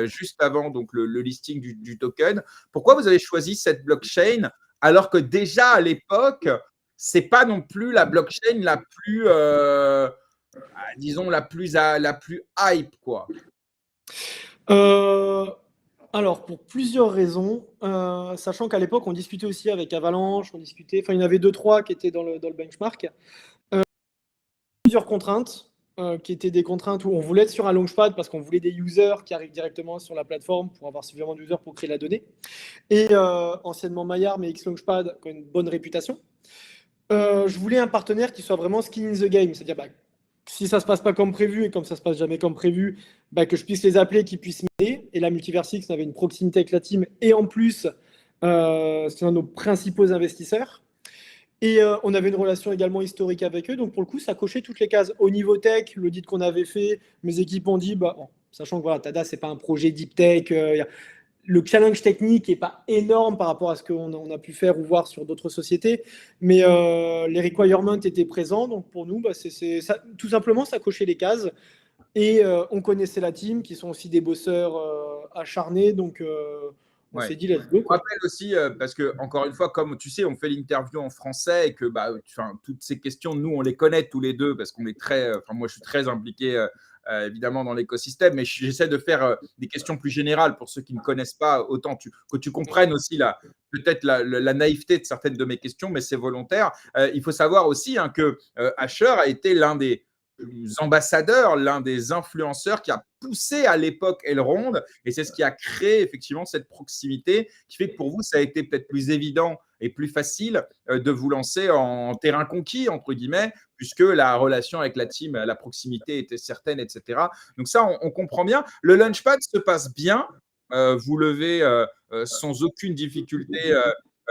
juste avant donc, le listing du token. Pourquoi vous avez choisi cette blockchain alors que déjà à l'époque, c'est pas non plus la blockchain la plus, disons, la plus hype, quoi? Alors, pour plusieurs raisons, sachant qu'à l'époque, on discutait aussi avec Avalanche, il y en avait 2-3 qui étaient dans le benchmark. Plusieurs contraintes, qui étaient des contraintes où on voulait être sur un launchpad parce qu'on voulait des users qui arrivent directement sur la plateforme pour avoir suffisamment d'users pour créer la donnée. Et anciennement Maillard, mais X-Launchpad qui a une bonne réputation. Je voulais un partenaire qui soit vraiment skin in the game, c'est-à-dire si ça se passe pas comme prévu et comme ça se passe jamais comme prévu, bah, que je puisse les appeler, qu'ils puissent m'aider. Et là, Multiversix avait une proximité avec la team et en plus, c'est un de nos principaux investisseurs. Et on avait une relation également historique avec eux. Donc pour le coup, ça cochait toutes les cases. Au niveau tech, l'audit qu'on avait fait, mes équipes ont dit, bah, bon, sachant que voilà, Tada, c'est pas un projet deep tech, le challenge technique n'est pas énorme par rapport à ce qu'on a pu faire ou voir sur d'autres sociétés, mais les requirements étaient présents. Donc pour nous, bah, ça, tout simplement, ça cochait les cases. Et on connaissait la team, qui sont aussi des bosseurs acharnés. Donc on Ouais. s'est dit, let's go, Je quoi. rappelle aussi, parce que, encore une fois, comme tu sais, on fait l'interview en français et que toutes ces questions, nous, on les connaît tous les deux parce qu'on est moi, je suis très impliqué évidemment dans l'écosystème, mais j'essaie de faire des questions plus générales pour ceux qui ne connaissent pas, autant que tu comprennes aussi peut-être la naïveté de certaines de mes questions, mais c'est volontaire. Il faut savoir aussi que Asher a été l'un des ambassadeurs, l'un des influenceurs qui a poussé à l'époque Elrond, et c'est ce qui a créé effectivement cette proximité qui fait que pour vous, ça a été peut-être plus évident et plus facile de vous lancer en terrain conquis, entre guillemets, puisque la relation avec la team, la proximité était certaine, etc. Donc ça, on comprend bien. Le Launchpad se passe bien. Vous levez sans aucune difficulté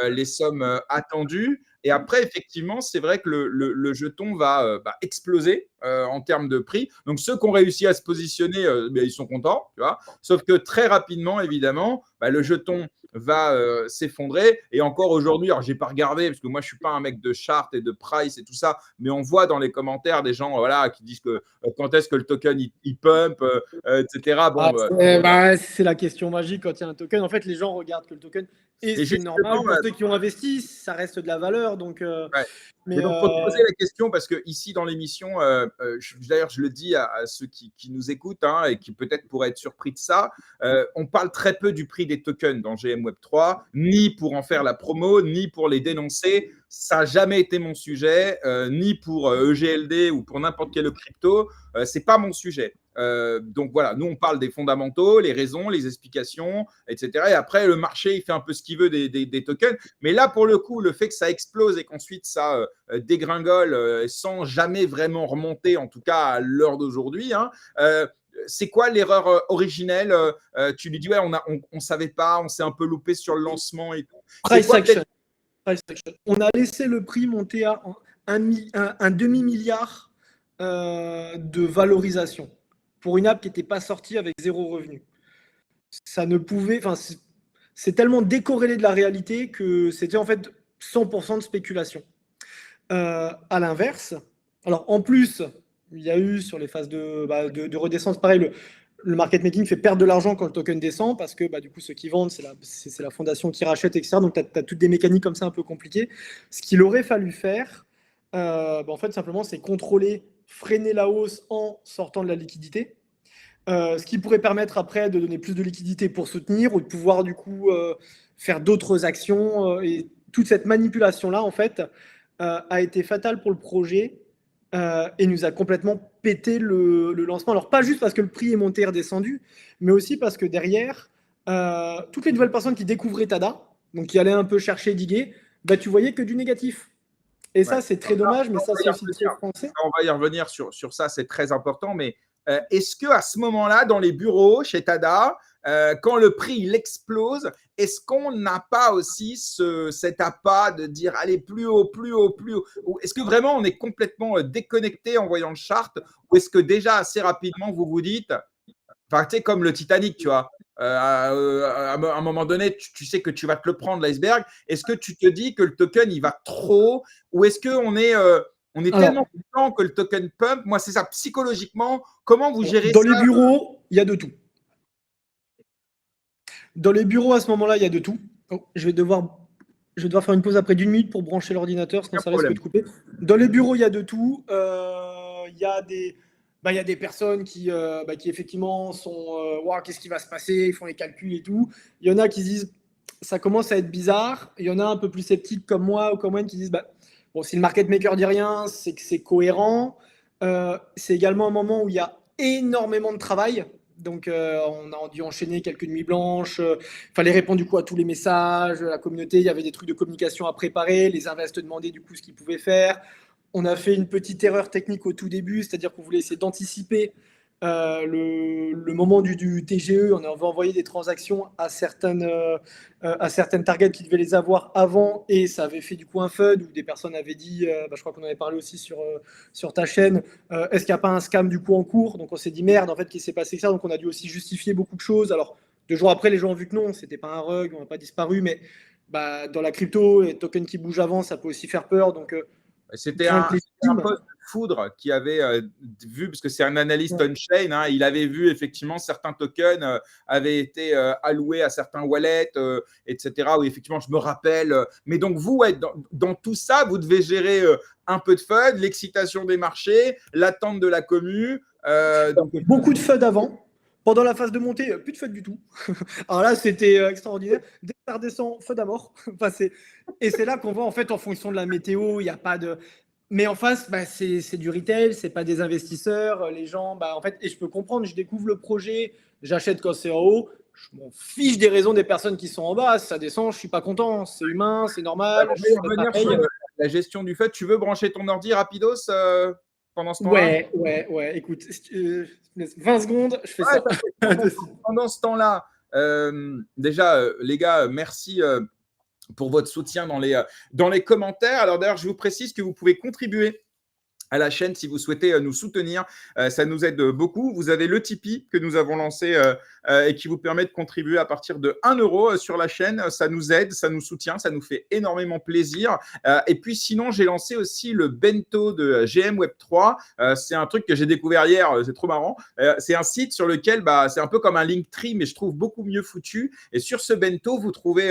les sommes attendues. Et après, effectivement, c'est vrai que le jeton va exploser en termes de prix. Donc, ceux qui ont réussi à se positionner, ils sont contents, tu vois. Sauf que très rapidement, évidemment, le jeton va s'effondrer. Et encore aujourd'hui, alors j'ai pas regardé parce que moi je suis pas un mec de chart et de price et tout ça, mais on voit dans les commentaires des gens voilà qui disent que quand est-ce que le token il pump, etc. Bon, C'est la question magique quand il y a un token. En fait, les gens regardent que le token, et et c'est normal justement, pour ceux qui ont investi, ça reste de la valeur. Donc, ouais. mais Mais donc, pour te poser la question, parce que ici dans l'émission, d'ailleurs, je le dis à ceux qui nous écoutent et qui peut-être pourraient être surpris de ça, on parle très peu du prix des tokens dans GM Web3, ni pour en faire la promo, ni pour les dénoncer. Ça n'a jamais été mon sujet, ni pour EGLD ou pour n'importe quel crypto. C'est pas mon sujet. Donc voilà, nous on parle des fondamentaux, les raisons, les explications, etc. Et après, le marché, il fait un peu ce qu'il veut des tokens. Mais là, pour le coup, le fait que ça explose et qu'ensuite ça dégringole sans jamais vraiment remonter, en tout cas à l'heure d'aujourd'hui, c'est quoi l'erreur originelle Tu lui dis, ouais, on savait pas, on s'est un peu loupé sur le lancement et tout. price action. On a laissé le prix monter à un demi-milliard de valorisation pour une app qui n'était pas sortie avec zéro revenu. Ça ne pouvait, enfin, c'est tellement décorrélé de la réalité que c'était en fait 100% de spéculation. À l'inverse, alors en plus, il y a eu sur les phases de redescente, pareil, le market making fait perdre de l'argent quand le token descend parce que du coup, ceux qui vendent, c'est la fondation qui rachète, etc. Donc, tu as toutes des mécaniques comme ça un peu compliquées. Ce qu'il aurait fallu faire, en fait, simplement, c'est contrôler, freiner la hausse en sortant de la liquidité. Ce qui pourrait permettre après de donner plus de liquidité pour soutenir ou de pouvoir du coup faire d'autres actions. Et toute cette manipulation-là, en fait, a été fatale pour le projet et nous a complètement pété le lancement. Alors pas juste parce que le prix est monté et redescendu, mais aussi parce que derrière, toutes les nouvelles personnes qui découvraient Tada, donc qui allaient un peu chercher, diguer, tu voyais que du négatif. Et ça, c'est très dommage, mais ça, c'est aussi très français. On va y revenir sur ça, c'est très important. Mais est-ce qu'à ce moment-là, dans les bureaux, chez Tada, quand le prix il explose, est-ce qu'on n'a pas aussi cet appât de dire allez plus haut, plus haut, plus haut? Ou est-ce que vraiment on est complètement déconnecté en voyant le chart? Ou est-ce que déjà assez rapidement vous vous dites, enfin, tu sais, comme le Titanic, tu vois, à un moment donné, tu sais que tu vas te le prendre, l'iceberg. Est-ce que tu te dis que le token, il va trop haut? Ou est-ce qu'on est, on est tellement content que le token pump? Moi, c'est ça, psychologiquement, comment vous gérez ça? Dans les bureaux, il y a de tout. Dans les bureaux, à ce moment-là, il y a de tout. Oh, je vais devoir faire une pause après d'une minute pour brancher l'ordinateur, sinon ça risque de couper. Dans les bureaux, il y a de tout. Il y a des personnes qui effectivement sont qu'est-ce qui va se passer? Ils font les calculs et tout. Il y en a qui disent ça commence à être bizarre. Il y en a un peu plus sceptiques comme moi ou comme moi qui disent bon, si le market maker dit rien, c'est que c'est cohérent. C'est également un moment où il y a énormément de travail. Donc, on a dû enchaîner quelques nuits blanches. Il fallait répondre du coup à tous les messages, la communauté. Il y avait des trucs de communication à préparer. Les invests demandaient du coup ce qu'ils pouvaient faire. on a fait une petite erreur technique au tout début, c'est-à-dire qu'on voulait essayer d'anticiper le moment du TGE. On avait envoyé des transactions à certaines targets qui devaient les avoir avant, et ça avait fait du coup un FUD où des personnes avaient dit, je crois qu'on avait parlé aussi sur ta chaîne, est-ce qu'il n'y a pas un scam du coup en cours? Donc on s'est dit merde, en fait, qu'il s'est passé ça. Donc on a dû aussi justifier beaucoup de choses. Alors 2 jours après, les gens ont vu que non, c'était pas un rug, on n'a pas disparu, mais dans la crypto, les tokens qui bougent avant, ça peut aussi faire peur. Donc C'était crainte un légitime. poste de Foudre qui avait vu, parce que c'est un analyste Ouais. on-chain, hein, il avait vu effectivement certains tokens avaient été alloués à certains wallets, etc. Oui, effectivement, je me rappelle. Mais donc, vous, ouais, dans tout ça, vous devez gérer un peu de FUD, l'excitation des marchés, l'attente de la commu. Beaucoup de FUD avant. Pendant la phase de montée, plus de FUD du tout. Alors là, c'était extraordinaire. Dès que ça redescend, FUD à mort. Enfin, et c'est là qu'on voit, en fait, en fonction de la météo, il n'y a pas de. Mais en face, c'est du retail, c'est pas des investisseurs. Les gens, en fait, et je peux comprendre, je découvre le projet, j'achète quand c'est en haut, je m'en fiche des raisons des personnes qui sont en bas. Si ça descend, je suis pas content. C'est humain, c'est normal, On je va y ferai revenir sur pareil. la gestion du FUD. Tu veux brancher ton ordi rapidos pendant ce temps-là? Ouais. Écoute, 20 secondes, je fais Ouais, ça. pendant ce temps-là, déjà, les gars, merci pour votre soutien dans les commentaires. Alors d'ailleurs, je vous précise que vous pouvez contribuer à la chaîne si vous souhaitez nous soutenir. Ça nous aide beaucoup. Vous avez le Tipeee que nous avons lancé et qui vous permet de contribuer à partir de 1 euro sur la chaîne. Ça nous aide, ça nous soutient, ça nous fait énormément plaisir. Et puis sinon, j'ai lancé aussi le bento de GM Web3. C'est un truc que j'ai découvert hier, c'est trop marrant. C'est un site sur lequel c'est un peu comme un Linktree, mais je trouve beaucoup mieux foutu. Et sur ce bento, vous trouvez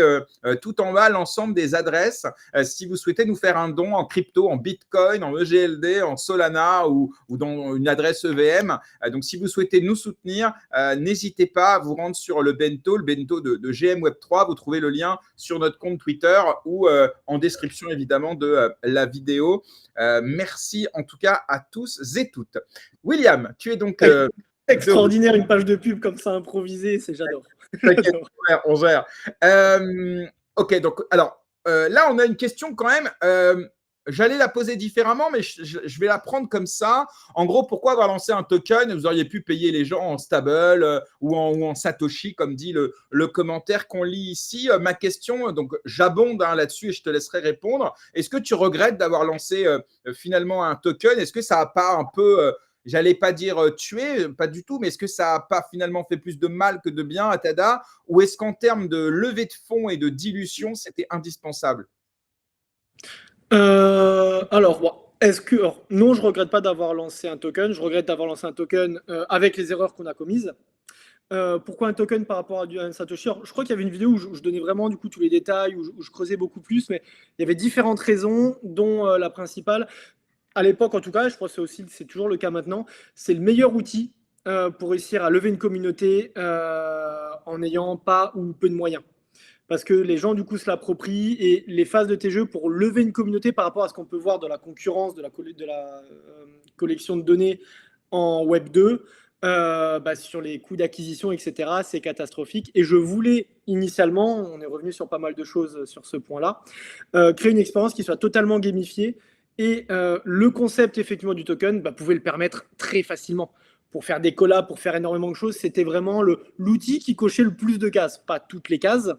tout en bas l'ensemble des adresses. Si vous souhaitez nous faire un don en crypto, en Bitcoin, en EGLD, en Solana ou dans une adresse EVM. Donc, si vous souhaitez nous soutenir, n'hésitez pas à vous rendre sur le bento de GM Web3. Vous trouvez le lien sur notre compte Twitter ou en description évidemment de la vidéo. Merci en tout cas à tous et toutes. William, tu es donc Extraordinaire, une page de pub comme ça improvisée, j'adore. T'inquiète, on gère. Ok, donc alors là, on a une question quand même. J'allais la poser différemment, mais je vais la prendre comme ça. En gros, pourquoi avoir lancé un token? Vous auriez pu payer les gens en stable ou en Satoshi, comme dit le commentaire qu'on lit ici. Ma question, donc j'abonde là-dessus et je te laisserai répondre. Est-ce que tu regrettes d'avoir lancé finalement un token? Est-ce que ça n'a pas un peu j'allais pas dire tuer, pas du tout, mais est-ce que ça n'a pas finalement fait plus de mal que de bien à Tada? Ou est-ce qu'en termes de levée de fonds et de dilution, c'était indispensable? Non, je regrette pas d'avoir lancé un token. Je regrette d'avoir lancé un token avec les erreurs qu'on a commises. Pourquoi un token par rapport à un Satoshi? Alors, je crois qu'il y avait une vidéo où je donnais vraiment du coup tous les détails, où je creusais beaucoup plus, mais il y avait différentes raisons, dont la principale. À l'époque, en tout cas, je crois que c'est toujours le cas maintenant, c'est le meilleur outil pour réussir à lever une communauté en n'ayant pas ou peu de moyens. Parce que les gens, du coup, se l'approprient, et les phases de tes jeux pour lever une communauté par rapport à ce qu'on peut voir de la concurrence, de la collection de données en Web 2, sur les coûts d'acquisition, etc., c'est catastrophique. Et je voulais initialement, on est revenu sur pas mal de choses sur ce point-là, créer une expérience qui soit totalement gamifiée. Et le concept effectivement du token pouvait le permettre très facilement. Pour faire des collabs, pour faire énormément de choses, c'était vraiment l'outil qui cochait le plus de cases. Pas toutes les cases,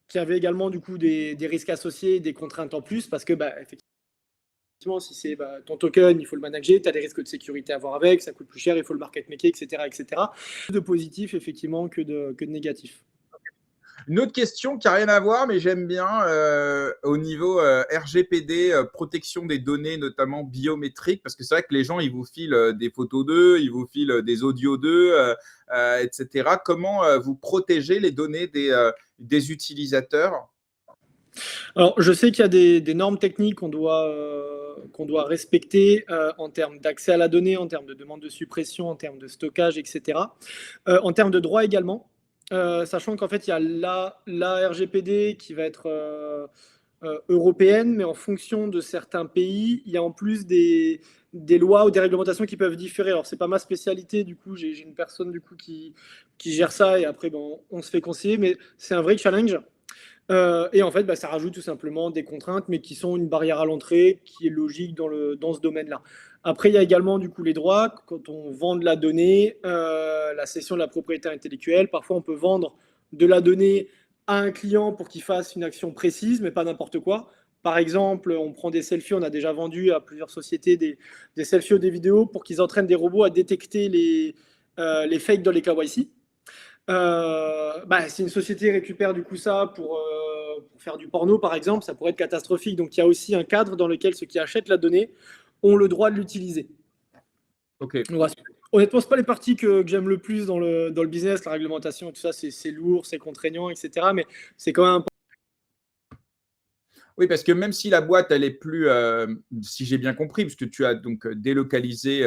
qui avait également du coup des risques associés, des contraintes en plus, parce que effectivement, si c'est ton token, il faut le manager, tu as des risques de sécurité à avoir avec, ça coûte plus cher, il faut le market maker, etc. Plus de positif effectivement que de négatif. Une autre question qui n'a rien à voir, mais j'aime bien au niveau RGPD, protection des données, notamment biométriques, parce que c'est vrai que les gens, ils vous filent des photos d'eux, ils vous filent des audios d'eux, etc. Comment vous protégez les données des utilisateurs? Alors, je sais qu'il y a des normes techniques qu'on doit respecter en termes d'accès à la donnée, en termes de demande de suppression, en termes de stockage, etc. En termes de droit également, sachant qu'en fait, il y a la RGPD qui va être européenne, mais en fonction de certains pays, il y a en plus des lois ou des réglementations qui peuvent différer. Alors, c'est pas ma spécialité, du coup, j'ai une personne du coup qui gère ça, et après, on se fait conseiller, mais c'est un vrai challenge. Et en fait, ça rajoute tout simplement des contraintes, mais qui sont une barrière à l'entrée, qui est logique dans ce domaine-là. Après, il y a également du coup les droits. Quand on vend de la donnée, la cession de la propriété intellectuelle, parfois on peut vendre de la donnée à un client pour qu'il fasse une action précise, mais pas n'importe quoi. Par exemple, on prend des selfies, on a déjà vendu à plusieurs sociétés des selfies ou des vidéos pour qu'ils entraînent des robots à détecter les fakes dans les KYC. Si une société récupère du coup ça pour faire du porno, par exemple, ça pourrait être catastrophique. Donc il y a aussi un cadre dans lequel ceux qui achètent la donnée ont le droit de l'utiliser. Ok. Voilà. Honnêtement, ce pas les parties que j'aime le plus dans le business, la réglementation et tout ça, c'est lourd, c'est contraignant, etc. Mais c'est quand même Oui, parce que même si la boîte, elle est plus, si j'ai bien compris, puisque tu as donc délocalisé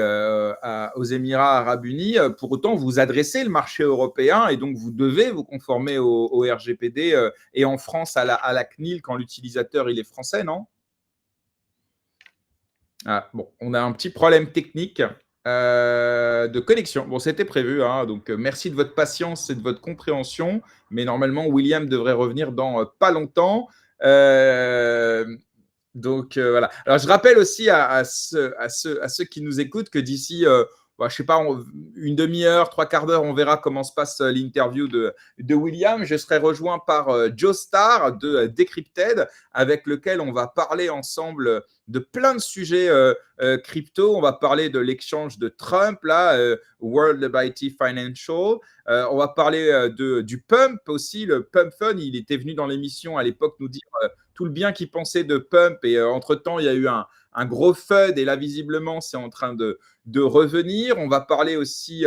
aux Émirats arabes unis, pour autant, vous adressez le marché européen et donc vous devez vous conformer au RGPD et en France à la CNIL quand l'utilisateur il est français, non? Ah, bon, on a un petit problème technique de connexion. Bon, c'était prévu, hein, donc merci de votre patience et de votre compréhension, mais normalement, William devrait revenir dans pas longtemps. Euh, voilà. Alors je rappelle aussi à ceux qui nous écoutent que d'ici, je sais pas, une demi-heure, trois quarts d'heure, on verra comment se passe l'interview de William. Je serai rejoint par Joe Starr de Decrypted, avec lequel on va parler ensemble de plein de sujets crypto. On va parler de l'exchange de Trump, là, World Liberty Financial. On va parler du Pump aussi, le Pump Fund. Il était venu dans l'émission à l'époque nous dire tout le bien qu'il pensait de Pump. Et entre-temps, il y a eu un gros FUD. Et là, visiblement, c'est en train de revenir. On va parler aussi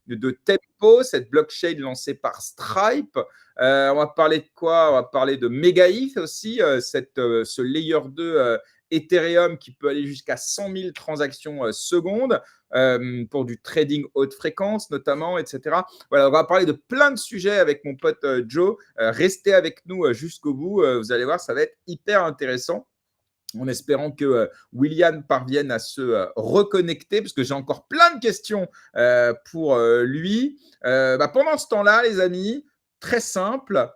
de Tempo, cette blockchain lancée par Stripe. On va parler de quoi? On va parler de Megaeth aussi, ce layer 2 Ethereum qui peut aller jusqu'à 100 000 transactions secondes pour du trading haute fréquence notamment, etc. Voilà, on va parler de plein de sujets avec mon pote Joe. Restez avec nous jusqu'au bout. Vous allez voir, ça va être hyper intéressant. En espérant que William parvienne à se reconnecter, parce que j'ai encore plein de questions pour lui. Pendant ce temps-là, les amis, très simple.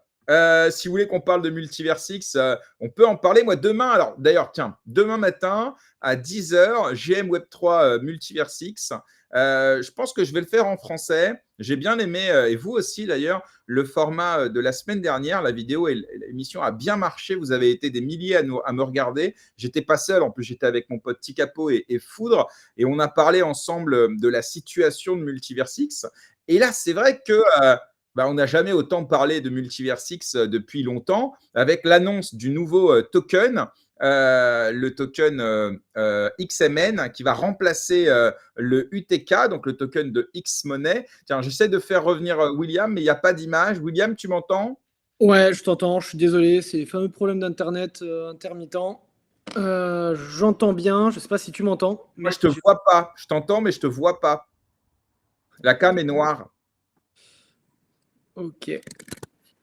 Si vous voulez qu'on parle de Multiversix, on peut en parler. Moi, demain, alors d'ailleurs, tiens, demain matin à 10h, GM Web3 Multiversix. Je pense que je vais le faire en français. J'ai bien aimé, et vous aussi d'ailleurs, le format de la semaine dernière. La vidéo et l'émission a bien marché. Vous avez été des milliers à me regarder. J'étais pas seul, en plus j'étais avec mon pote Ticapo et Foudre, et on a parlé ensemble de la situation de Multiversix. Et là, c'est vrai que on n'a jamais autant parlé de Multiversix depuis longtemps, avec l'annonce du nouveau token, le token XMN, qui va remplacer le UTK, donc le token de X-Money. Tiens, j'essaie de faire revenir William, mais il n'y a pas d'image. William, tu m'entends? Ouais, je t'entends, je suis désolé, c'est les fameux problèmes d'internet intermittent. J'entends bien, je sais pas si tu m'entends, Moi, mais je te vois pas. Je t'entends, mais je te vois pas. La cam est noire. ok.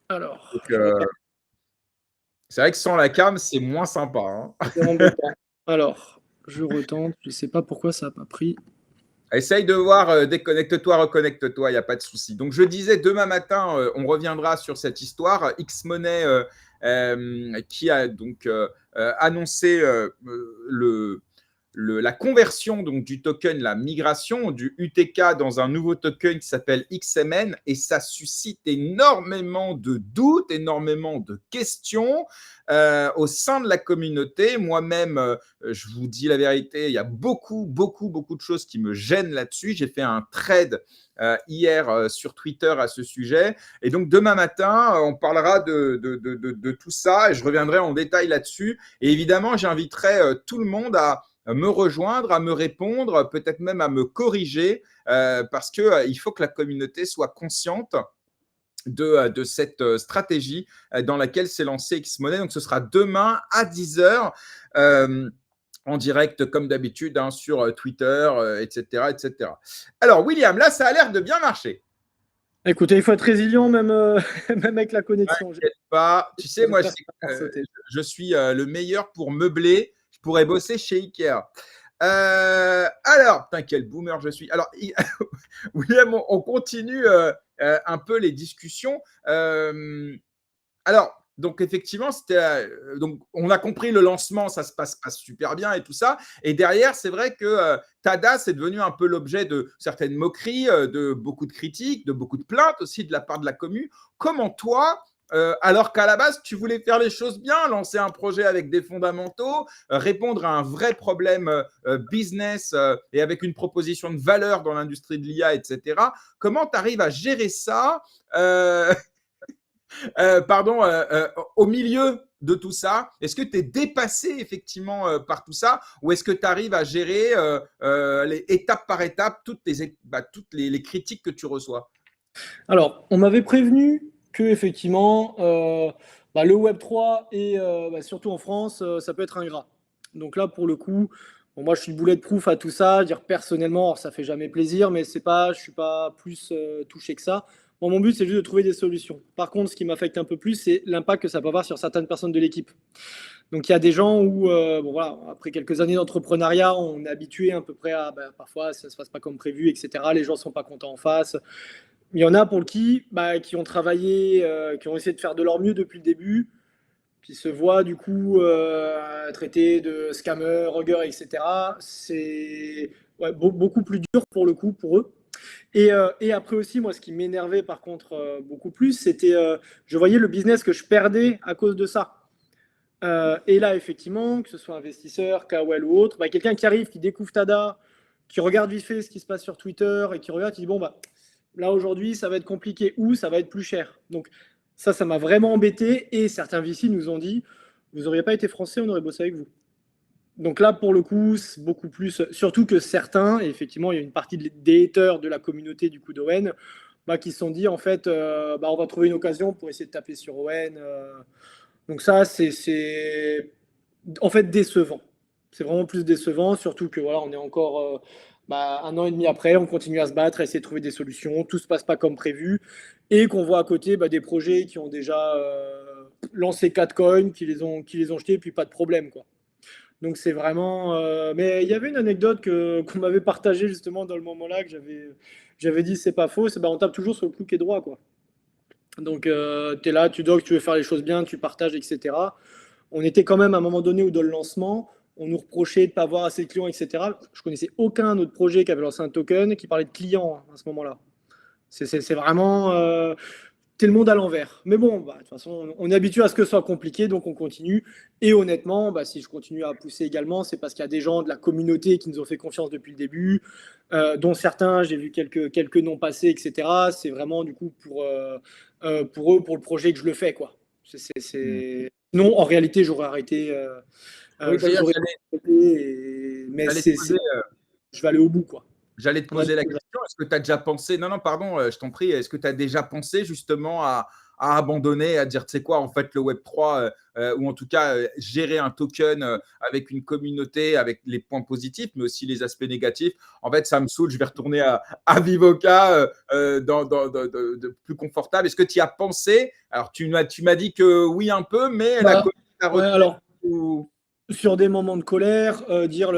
Alors, Donc, c'est vrai que sans la cam, c'est moins sympa, hein. c'est embêtant. Alors, je retente, je sais pas pourquoi ça n'a pas pris. Essaye de voir, déconnecte-toi, reconnecte-toi, il n'y a pas de souci. Donc, je disais, demain matin, on reviendra sur cette histoire. X-Money qui a donc annoncé la conversion donc, du token, la migration du UTK dans un nouveau token qui s'appelle XMN, et ça suscite énormément de doutes, énormément de questions au sein de la communauté. Moi-même, je vous dis la vérité, il y a beaucoup de choses qui me gênent là-dessus. J'ai fait un thread hier sur Twitter à ce sujet. Et donc, demain matin, on parlera de tout ça et je reviendrai en détail là-dessus. Et évidemment, j'inviterai tout le monde à me rejoindre, à me répondre, peut-être même à me corriger, parce qu'il faut que la communauté soit consciente de cette stratégie dans laquelle s'est lancé X-Money. Donc, ce sera demain à 10h. En direct, comme d'habitude, hein, sur Twitter, etc., etc. Alors, William, là, ça a l'air de bien marcher. Écoutez, il faut être résilient, même, même avec la connexion. T'inquiète pas. Tu sais, moi, J'espère que ça va pas sauter. je suis le meilleur pour meubler. Je pourrais bosser chez Ikea. Alors, putain, quel boomer je suis. Alors, William, on continue un peu les discussions. Alors, Donc, effectivement, donc, on a compris le lancement, ça se passe pas super bien et tout ça. Et derrière, c'est vrai que Tada, c'est devenu un peu l'objet de certaines moqueries, de beaucoup de critiques, de beaucoup de plaintes aussi de la part de la commu. Comment toi, alors qu'à la base, tu voulais faire les choses bien, lancer un projet avec des fondamentaux, répondre à un vrai problème business et avec une proposition de valeur dans l'industrie de l'IA, etc. Comment tu arrives à gérer ça au milieu de tout ça? Est-ce que tu es dépassé effectivement par tout ça, ou est-ce que tu arrives à gérer étape par étape toutes les critiques que tu reçois? Alors, on m'avait prévenu que effectivement, le Web3 et surtout en France, ça peut être ingrat. Donc là, pour le coup, bon, moi, je suis bulletproof à tout ça. Dire personnellement, alors, ça fait jamais plaisir, mais je suis pas plus touché que ça. Bon, mon but, c'est juste de trouver des solutions. Par contre, ce qui m'affecte un peu plus, c'est l'impact que ça peut avoir sur certaines personnes de l'équipe. Donc il y a des gens où, bon voilà, après quelques années d'entrepreneuriat, on est habitué à peu près à, parfois ça se passe pas comme prévu, etc. Les gens sont pas contents en face. Il y en a pour qui ont travaillé, qui ont essayé de faire de leur mieux depuis le début, qui se voient du coup traités de scammers, ruggers, etc. C'est beaucoup plus dur pour le coup pour eux. Et après aussi, moi, ce qui m'énervait par contre beaucoup plus, c'était je voyais le business que je perdais à cause de ça. Et là, effectivement, que ce soit investisseur, KOL ou autre, quelqu'un qui arrive, qui découvre Tada, qui regarde vite fait ce qui se passe sur Twitter et qui regarde, qui dit bon, là aujourd'hui, ça va être compliqué ou ça va être plus cher. Donc, ça m'a vraiment embêté. Et certains VC nous ont dit vous n'auriez pas été français, on aurait bossé avec vous. Donc là, pour le coup, c'est beaucoup plus. Surtout que certains, et effectivement, il y a une partie des haters de la communauté du coup d'Owen qui se sont dit en fait, on va trouver une occasion pour essayer de taper sur Owen. Donc ça, c'est en fait décevant. C'est vraiment plus décevant, surtout que voilà, on est encore un an et demi après, on continue à se battre, à essayer de trouver des solutions, tout se passe pas comme prévu, et qu'on voit à côté des projets qui ont déjà lancé 4 coins, qui les ont jetés, puis pas de problème, quoi. Donc c'est vraiment. Mais il y avait une anecdote qu'on m'avait partagée justement dans le moment-là, que j'avais dit c'est pas faux, c'est on tape toujours sur le clou qui est droit, quoi. Donc tu es là, tu docs, tu veux faire les choses bien, tu partages, etc. On était quand même à un moment donné où dans le lancement, on nous reprochait de ne pas avoir assez de clients, etc. Je connaissais aucun autre projet qui avait lancé un token qui parlait de clients à ce moment-là. C'est vraiment t'es le monde à l'envers. Mais bon, de toute façon, on est habitué à ce que ce soit compliqué, donc on continue. Et honnêtement, si je continue à pousser également, c'est parce qu'il y a des gens de la communauté qui nous ont fait confiance depuis le début, dont certains, j'ai vu quelques noms passer, etc. C'est vraiment du coup pour eux, pour le projet que je le fais, quoi. Non, en réalité, j'aurais arrêté. Oui, d'ailleurs, J'aurais arrêté, mais je vais aller au bout, quoi. j'allais te poser la question, est-ce que tu as déjà pensé, non, non, pardon, je t'en prie, est-ce que tu as déjà pensé justement à abandonner, à dire, tu sais quoi, en fait, le Web3, ou en tout cas, gérer un token avec une communauté, avec les points positifs, mais aussi les aspects négatifs. En fait, ça me saoule, je vais retourner à Vivoca de plus confortable. Est-ce que tu y as pensé? Alors, tu m'as dit que oui, un peu, mais la communauté a ouais, retenu alors, ou... sur des moments de colère, dire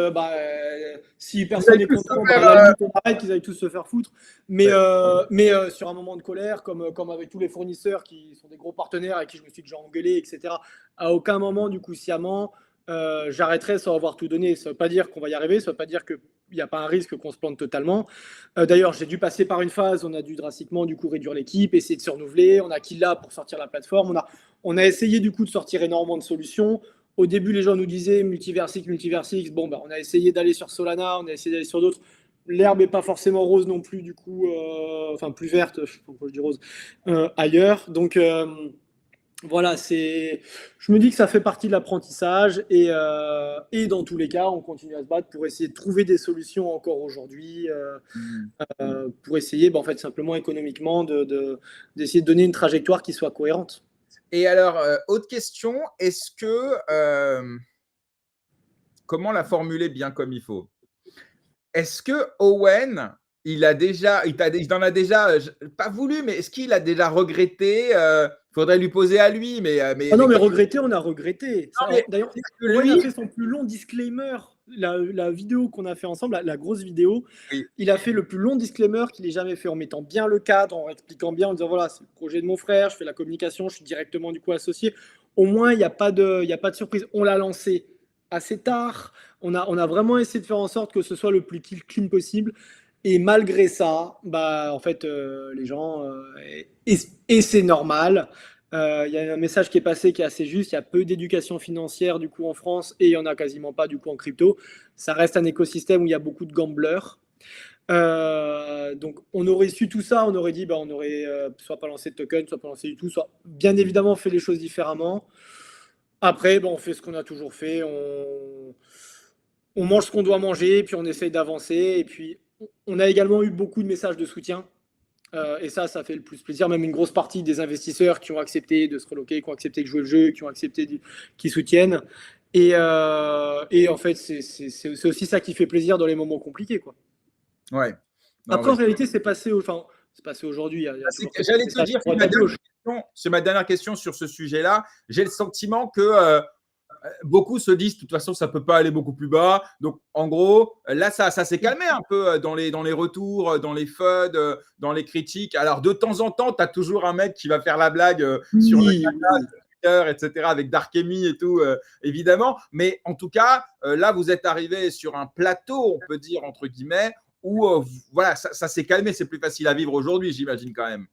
si personne n'est content, Faire, à la limite on arrête, qu'ils aillent tous se faire foutre. Mais, ouais. sur un moment de colère, comme avec tous les fournisseurs qui sont des gros partenaires avec qui je me suis déjà engueulé, etc., à aucun moment, du coup, sciemment, j'arrêterai sans avoir tout donné. Ça ne veut pas dire qu'on va y arriver, ça ne veut pas dire qu'il n'y a pas un risque qu'on se plante totalement. D'ailleurs, j'ai dû passer par une phase, on a dû drastiquement du coup réduire l'équipe, essayer de se renouveler. On a Killa pour sortir la plateforme. On a essayé du coup de sortir énormément de solutions. Au début, les gens nous disaient multiversix. Bon, on a essayé d'aller sur Solana, on a essayé d'aller sur d'autres. L'herbe n'est pas forcément rose non plus, du coup, enfin plus verte, je sais pas pourquoi je dis rose, ailleurs. Donc voilà, je me dis que ça fait partie de l'apprentissage et dans tous les cas, on continue à se battre pour essayer de trouver des solutions encore aujourd'hui, pour essayer, en fait, simplement économiquement, d'essayer de donner une trajectoire qui soit cohérente. Et alors, autre question, est-ce que, comment la formuler bien comme il faut? Est-ce que Owen, il en a déjà, pas voulu, mais est-ce qu'il a déjà regretté? Faudrait lui poser à lui, mais Ah non, mais regretter, on a regretté. non, mais D'ailleurs, est-ce que Owen a lui, fait son plus long disclaimer la vidéo qu'on a fait ensemble, la grosse vidéo, Oui. il a fait le plus long disclaimer qu'il ait jamais fait, en mettant bien le cadre, en expliquant bien, en disant voilà, c'est le projet de mon frère, je fais la communication, je suis directement du coup associé. Au moins, il n'y a pas de surprise. On l'a lancé assez tard. On a vraiment essayé de faire en sorte que ce soit le plus clean possible. Et malgré ça, bah, en fait, les gens, et c'est normal. Il y a un message qui est passé qui est assez juste. Il y a peu d'éducation financière du coup en France et il y en a quasiment pas du coup en crypto. Ça reste un écosystème où il y a beaucoup de gamblers. Donc on aurait su tout ça, on aurait dit bah, on aurait soit pas lancé de token, soit pas lancé du tout, soit bien évidemment fait les choses différemment. Après, bon, on fait ce qu'on a toujours fait, on mange ce qu'on doit manger, puis on essaye d'avancer. Et puis on a également eu beaucoup de messages de soutien. Et ça fait le plus plaisir. Même une grosse partie des investisseurs qui ont accepté de se reloquer, qui ont accepté de jouer le jeu, qui ont accepté, qui soutiennent. Et en fait, c'est aussi ça qui fait plaisir dans les moments compliqués, quoi. Ouais. Non, Après, mais en réalité, c'est passé aujourd'hui. Il y a toujours quelques j'allais te messages dire, à droite à gauche. c'est ma dernière question sur ce sujet-là. J'ai le sentiment que beaucoup se disent, de toute façon, ça ne peut pas aller beaucoup plus bas. Donc, en gros, là, ça s'est calmé un peu dans les retours, dans les FUD, dans les critiques. Alors, de temps en temps, tu as toujours un mec qui va faire la blague sur le Oui, oui. Twitter, etc., avec Darkemy et tout, évidemment. Mais en tout cas, là, vous êtes arrivé sur un plateau, on peut dire, entre guillemets, où voilà, ça s'est calmé. C'est plus facile à vivre aujourd'hui, j'imagine, quand même.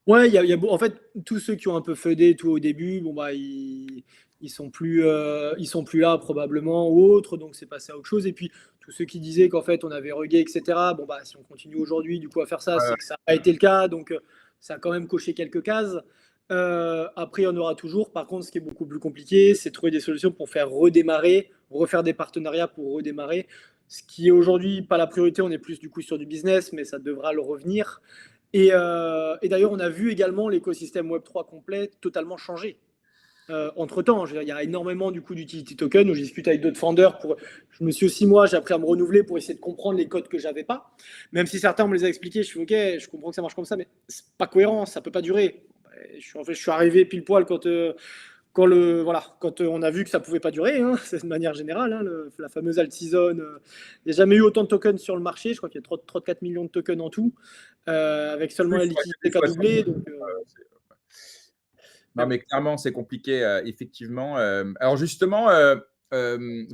Ouais, en fait, tous ceux qui ont un peu feudé tout au début, bon bah ils sont plus là probablement ou autre, donc c'est passé à autre chose. Et puis tous ceux qui disaient qu'en fait on avait regué, etc. Bon bah si on continue aujourd'hui du coup à faire ça, Ouais, c'est que ça a été le cas, donc ça a quand même coché quelques cases. Après il y en aura toujours. Par contre, ce qui est beaucoup plus compliqué, c'est de trouver des solutions pour faire redémarrer, refaire des partenariats pour redémarrer. Ce qui est aujourd'hui pas la priorité, on est plus du coup sur du business, mais ça devra le revenir. Et d'ailleurs, on a vu également l'écosystème Web3 complet totalement changer. Entre-temps, il y a énormément du coup d'utility token où je discute avec d'autres founders. Je me suis aussi, moi, j'ai appris à me renouveler pour essayer de comprendre les codes que j'avais pas. Même si certains me les a expliqués, je suis OK, je comprends que ça marche comme ça, mais c'est pas cohérent, ça peut pas durer. Je suis arrivé pile poil quand on a vu que ça pouvait pas durer, hein, c'est de manière générale, hein, la fameuse alt season. Il n'y a jamais eu autant de tokens sur le marché. Je crois qu'il y a 34 millions de tokens en tout, avec seulement la plus, liquidité qui a 60. doublé. Donc, Non, mais clairement, c'est compliqué, effectivement. Alors justement,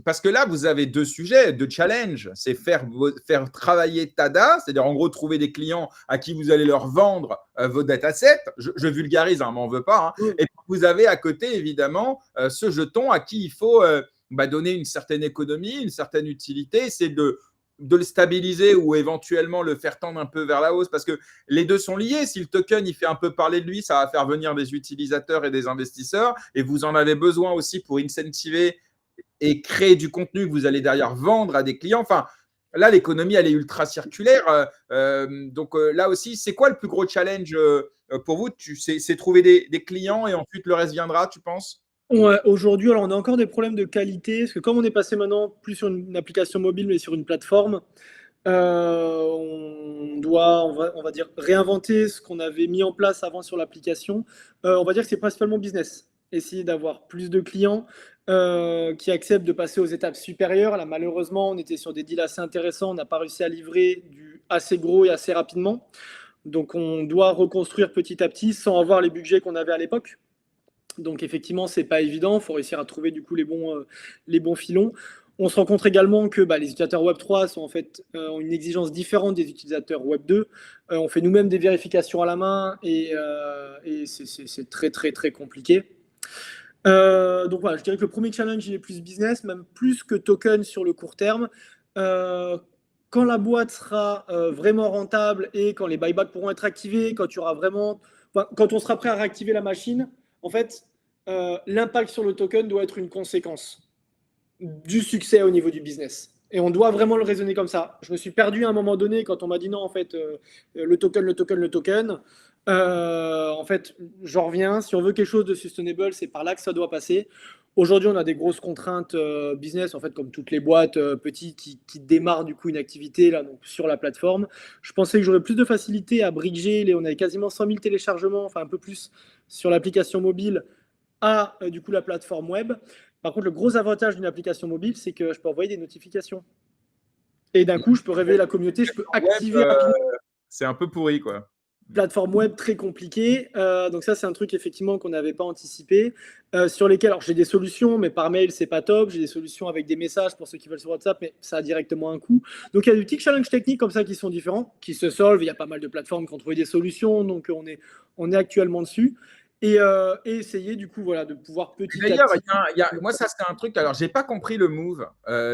parce que là, vous avez deux sujets, deux challenges. C'est faire travailler Tada, c'est-à-dire en gros trouver des clients à qui vous allez leur vendre vos datasets. Je vulgarise, hein, m'en veux pas. Hein. Et puis, vous avez à côté, évidemment, ce jeton à qui il faut donner une certaine économie, une certaine utilité. C'est de le stabiliser ou éventuellement le faire tendre un peu vers la hausse parce que les deux sont liés. Si le token il fait un peu parler de lui, ça va faire venir des utilisateurs et des investisseurs et vous en avez besoin aussi pour incentiver et créer du contenu que vous allez derrière vendre à des clients. Enfin, là, l'économie, elle est ultra circulaire. Donc là aussi, c'est quoi le plus gros challenge pour vous? C'est trouver des clients et ensuite le reste viendra, tu penses? ouais, aujourd'hui, alors on a encore des problèmes de qualité, parce que comme on est passé maintenant plus sur une application mobile, mais sur une plateforme, on va dire, réinventer ce qu'on avait mis en place avant sur l'application. On va dire que c'est principalement business. Essayer d'avoir plus de clients qui acceptent de passer aux étapes supérieures. Là, malheureusement, on était sur des deals assez intéressants. On n'a pas réussi à livrer du assez gros et assez rapidement. Donc, on doit reconstruire petit à petit sans avoir les budgets qu'on avait à l'époque. Donc effectivement, c'est pas évident. Il faut réussir à trouver du coup les bons filons. On se rend compte également que les utilisateurs Web3 sont en fait ont une exigence différente des utilisateurs Web2. On fait nous-mêmes des vérifications à la main et c'est très très très compliqué. Donc voilà, je dirais que le premier challenge il est plus business, même plus que token sur le court terme. Quand la boîte sera vraiment rentable et quand les buybacks pourront être activés, quand on sera prêt à réactiver la machine, en fait, l'impact sur le token doit être une conséquence du succès au niveau du business. Et on doit vraiment le raisonner comme ça. Je me suis perdu à un moment donné quand on m'a dit non, en fait, le token, le token, le token. En fait, j'en reviens. Si on veut quelque chose de sustainable, c'est par là que ça doit passer. Aujourd'hui, on a des grosses contraintes business, en fait, comme toutes les boîtes petites qui démarrent du coup une activité là, donc, sur la plateforme. Je pensais que j'aurais plus de facilité à bridger. On avait quasiment 100 000 téléchargements, enfin un peu plus sur l'application mobile à du coup la plateforme web. Par contre, le gros avantage d'une application mobile, c'est que je peux envoyer des notifications. Et d'un coup, je peux réveiller la communauté, je peux Web, activer rapidement c'est un peu pourri, quoi. une plateforme web très compliquée. Donc ça, c'est un truc effectivement qu'on n'avait pas anticipé. Sur lesquels, alors j'ai des solutions, mais par mail, c'est pas top. J'ai des solutions avec des messages pour ceux qui veulent sur WhatsApp, mais ça a directement un coût. Donc il y a des petits challenges techniques comme ça qui sont différents, qui se solvent. Il y a pas mal de plateformes qui ont trouvé des solutions, donc on est actuellement dessus. Et essayer du coup voilà, de pouvoir petit à D'ailleurs, petit. moi, ça, c'est un truc. Alors, j'ai pas compris le move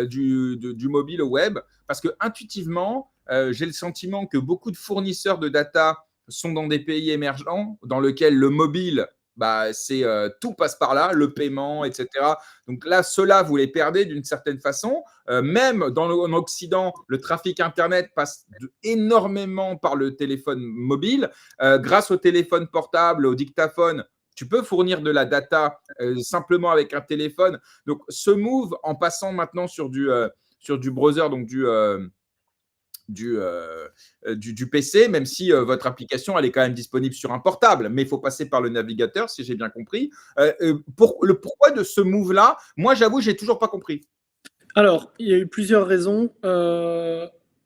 du mobile au web parce que intuitivement, j'ai le sentiment que beaucoup de fournisseurs de data sont dans des pays émergents dans lesquels le mobile, bah, tout passe par là, le paiement, etc. Donc là, ceux-là, vous les perdez d'une certaine façon. Même en Occident, le trafic Internet passe énormément par le téléphone mobile. Grâce au téléphone portable, au dictaphone, tu peux fournir de la data simplement avec un téléphone. Donc, ce move, en passant maintenant sur du browser, donc du PC, même si votre application, elle est quand même disponible sur un portable, mais il faut passer par le navigateur, si j'ai bien compris. Pourquoi de ce move-là, moi, j'avoue, j'ai toujours pas compris. Alors, il y a eu plusieurs raisons.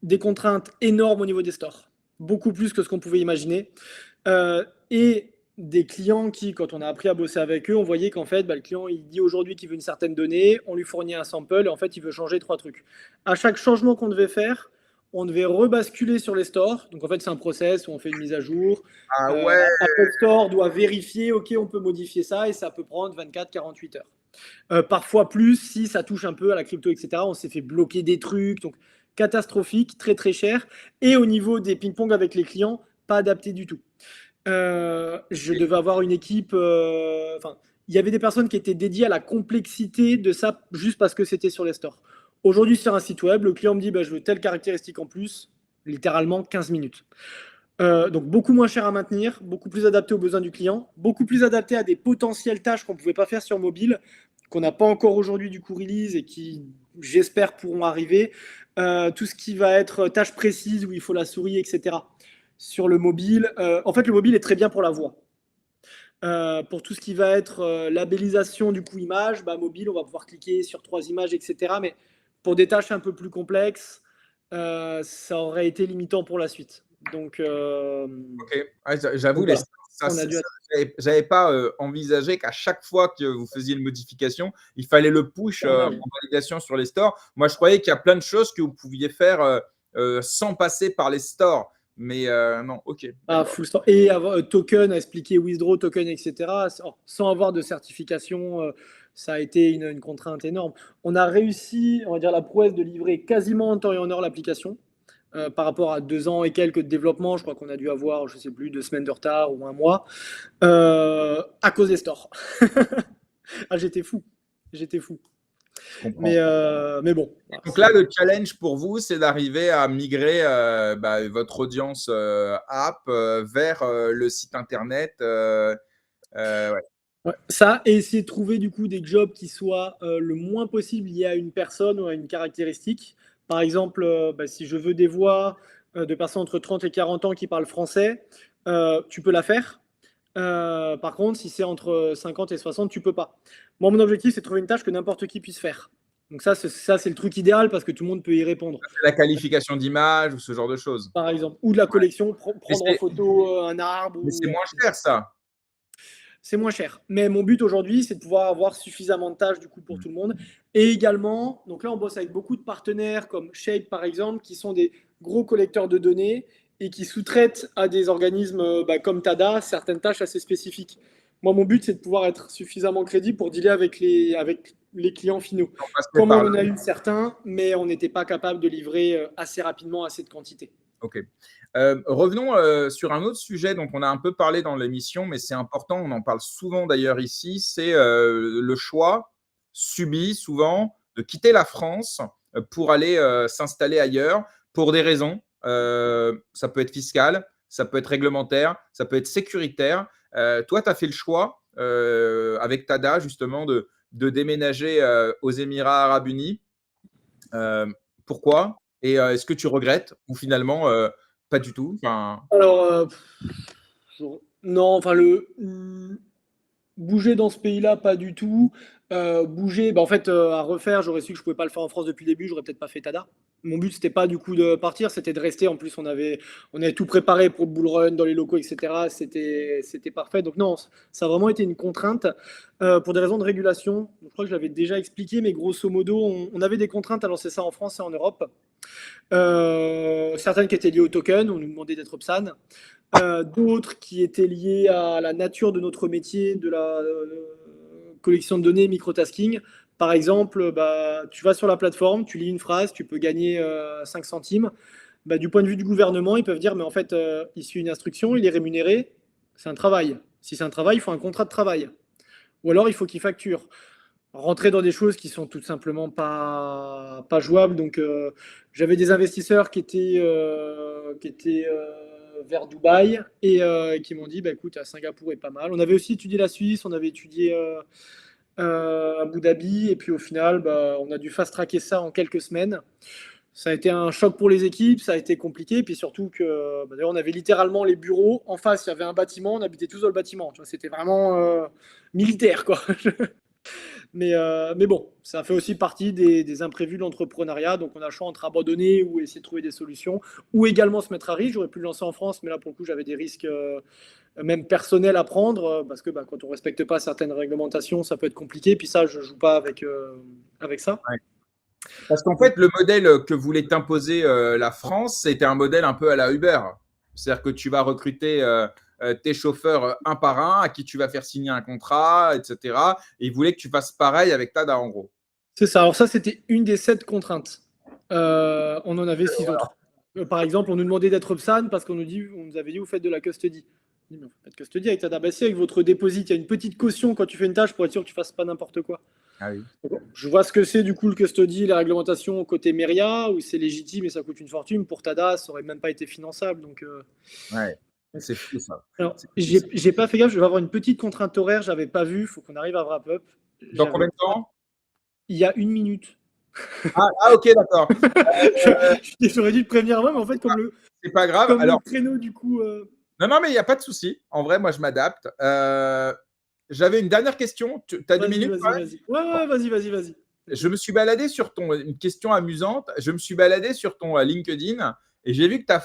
Des contraintes énormes au niveau des stores, beaucoup plus que ce qu'on pouvait imaginer. Et des clients qui, quand on a appris à bosser avec eux, on voyait qu'en fait, le client, il dit aujourd'hui qu'il veut une certaine donnée, on lui fournit un sample, et en fait, il veut changer 3 trucs. À chaque changement qu'on devait faire, on devait rebasculer sur les stores. Donc, en fait, c'est un process où on fait une mise à jour. Ah ouais. Apple Store doit vérifier, OK, on peut modifier ça, et ça peut prendre 24-48 heures. Parfois plus, si ça touche un peu à la crypto, etc. On s'est fait bloquer des trucs, donc catastrophique, très très cher. Et au niveau des ping-pong avec les clients, pas adapté du tout. Je devais avoir une équipe. Enfin, il y avait des personnes qui étaient dédiées à la complexité de ça juste parce que c'était sur les stores. Aujourd'hui, sur un site web, le client me dit je veux telle caractéristique en plus, littéralement 15 minutes. Donc beaucoup moins cher à maintenir, beaucoup plus adapté aux besoins du client, beaucoup plus adapté à des potentielles tâches qu'on ne pouvait pas faire sur mobile, qu'on n'a pas encore aujourd'hui du coup release et qui, j'espère, pourront arriver. Tout ce qui va être tâches précises où il faut la souris, etc. Sur le mobile, en fait, le mobile est très bien pour la voix. Pour tout ce qui va être labellisation du coup image, mobile, on va pouvoir cliquer sur 3 images, etc. Mais pour des tâches un peu plus complexes, ça aurait été limitant pour la suite. Donc, Ok. Ouais, j'avoue, voilà. j'avais pas envisagé qu'à chaque fois que vous faisiez une modification, il fallait le push en validation sur les stores. Moi, je croyais qu'il y a plein de choses que vous pouviez faire sans passer par les stores. Mais non, ok. Full store. Et avoir token, expliquer withdraw token, etc. Sans avoir de certification, ça a été une contrainte énorme. On a réussi, on va dire, la prouesse de livrer quasiment en temps et en heure l'application. Par rapport à 2 ans et quelques de développement, je crois qu'on a dû avoir, je sais plus, 2 semaines de retard ou un mois, à cause des stores. J'étais fou. J'étais fou. Je comprends. Mais bon. Donc là, le challenge pour vous, c'est d'arriver à migrer votre audience app vers le site internet. Ouais. Ouais, ça, et essayer de trouver du coup des jobs qui soient le moins possible liés à une personne ou à une caractéristique. Par exemple, si je veux des voix de personnes entre 30 et 40 ans qui parlent français, tu peux la faire. Par contre, si c'est entre 50 et 60, tu peux pas. Moi, mon objectif, c'est de trouver une tâche que n'importe qui puisse faire. Donc ça, c'est le truc idéal parce que tout le monde peut y répondre. La qualification d'image ou ce genre de choses. Par exemple, ou de la collection, prendre en Mais photo un arbre. mais c'est moins cher, ça. C'est moins cher. Mais mon but aujourd'hui, c'est de pouvoir avoir suffisamment de tâches du coup pour tout le monde. Et également, donc là, on bosse avec beaucoup de partenaires comme Shape par exemple, qui sont des gros collecteurs de données et qui sous-traitent à des organismes comme Tada certaines tâches assez spécifiques. Moi, mon but, c'est de pouvoir être suffisamment crédible pour dealer avec les clients finaux. Comme on en a eu certains, mais on n'était pas capable de livrer assez rapidement assez de quantité. Ok. Revenons sur un autre sujet dont on a un peu parlé dans l'émission, mais c'est important, on en parle souvent d'ailleurs ici, c'est le choix subi souvent de quitter la France pour aller s'installer ailleurs pour des raisons. Ça peut être fiscal, ça peut être réglementaire, ça peut être sécuritaire. Toi, tu as fait le choix avec Tada justement de déménager aux Émirats arabes unis. Pourquoi? Et est-ce que tu regrettes ou finalement pas du tout? Alors, non, enfin Bouger dans ce pays-là, pas du tout. Bouger, bah, en fait, à refaire, j'aurais su que je pouvais pas le faire en France depuis le début, j'aurais peut-être pas fait Tada. Mon but, c'était pas du coup de partir, c'était de rester. En plus, on avait tout préparé pour le bull run dans les locaux, etc. C'était parfait. Donc non, ça a vraiment été une contrainte pour des raisons de régulation. Je crois que je l'avais déjà expliqué, mais grosso modo, on avait des contraintes à lancer ça en France et en Europe. Certaines qui étaient liées au token, on nous demandait d'être Opsan. D'autres qui étaient liées à la nature de notre métier, de la collection de données, microtasking. Par exemple, bah, tu vas sur la plateforme, tu lis une phrase, tu peux gagner 5 centimes. Bah, du point de vue du gouvernement, ils peuvent dire, mais en fait, il suit une instruction, il est rémunéré, c'est un travail. Si c'est un travail, il faut un contrat de travail. Ou alors, il faut qu'il facture. Rentrer dans des choses qui sont tout simplement pas jouables. Donc, j'avais des investisseurs qui étaient vers Dubaï et qui m'ont dit, bah, écoute, à Singapour est pas mal. On avait aussi étudié la Suisse, on avait étudié Abu Dhabi, et puis au final, bah, on a dû fast-tracker ça en quelques semaines. Ça a été un choc pour les équipes, ça a été compliqué, et puis surtout que bah, d'ailleurs, on avait littéralement les bureaux en face, il y avait un bâtiment, on habitait tous dans le bâtiment. Tu vois, c'était vraiment militaire, quoi. Mais bon, ça fait aussi partie des imprévus de l'entrepreneuriat. Donc, on a le choix entre abandonner ou essayer de trouver des solutions, ou également se mettre à risque. J'aurais pu le lancer en France, mais là, pour le coup, j'avais des risques même personnels à prendre parce que bah, quand on ne respecte pas certaines réglementations, ça peut être compliqué. Puis ça, je ne joue pas avec ça. Ouais. Parce qu'en fait, le modèle que voulait imposer la France, c'était un modèle un peu à la Uber. C'est-à-dire que tu vas recruter tes chauffeurs un par un, à qui tu vas faire signer un contrat, etc. Et ils voulaient que tu fasses pareil avec Tada, en gros. C'est ça. Alors ça, c'était une des 7 contraintes. On en avait 6 autres. Par exemple, on nous demandait d'être Opsan parce on nous avait dit, vous faites de la custody. On dit, mais vous faites custody avec Tada. Bah, si, avec votre déposit, il y a une petite caution quand tu fais une tâche pour être sûr que tu fasses pas n'importe quoi. Ah oui. Je vois ce que c'est du coup le custody, les réglementations côté Meria, où c'est légitime et ça coûte une fortune. Pour Tada, ça aurait même pas été finançable. Donc, Ouais. C'est fou, ça. alors, C'est fou, ça. j'ai pas fait gaffe, je vais avoir une petite contrainte horaire, j'avais pas vu, il faut qu'on arrive à wrap up. Dans J'avais combien de pas- temps? Il y a 1 minute. Ok, d'accord. J'aurais dû te prévenir avant, mais en fait, C'est pas grave. comme le Alors, créneau du coup. non, mais il n'y a pas de souci. En vrai, moi, je m'adapte. J'avais une dernière question. Tu as 2 minutes? Vas-y. Ouais, vas-y. Je me suis baladé sur une question amusante. Je me suis baladé sur ton LinkedIn et j'ai vu que tu as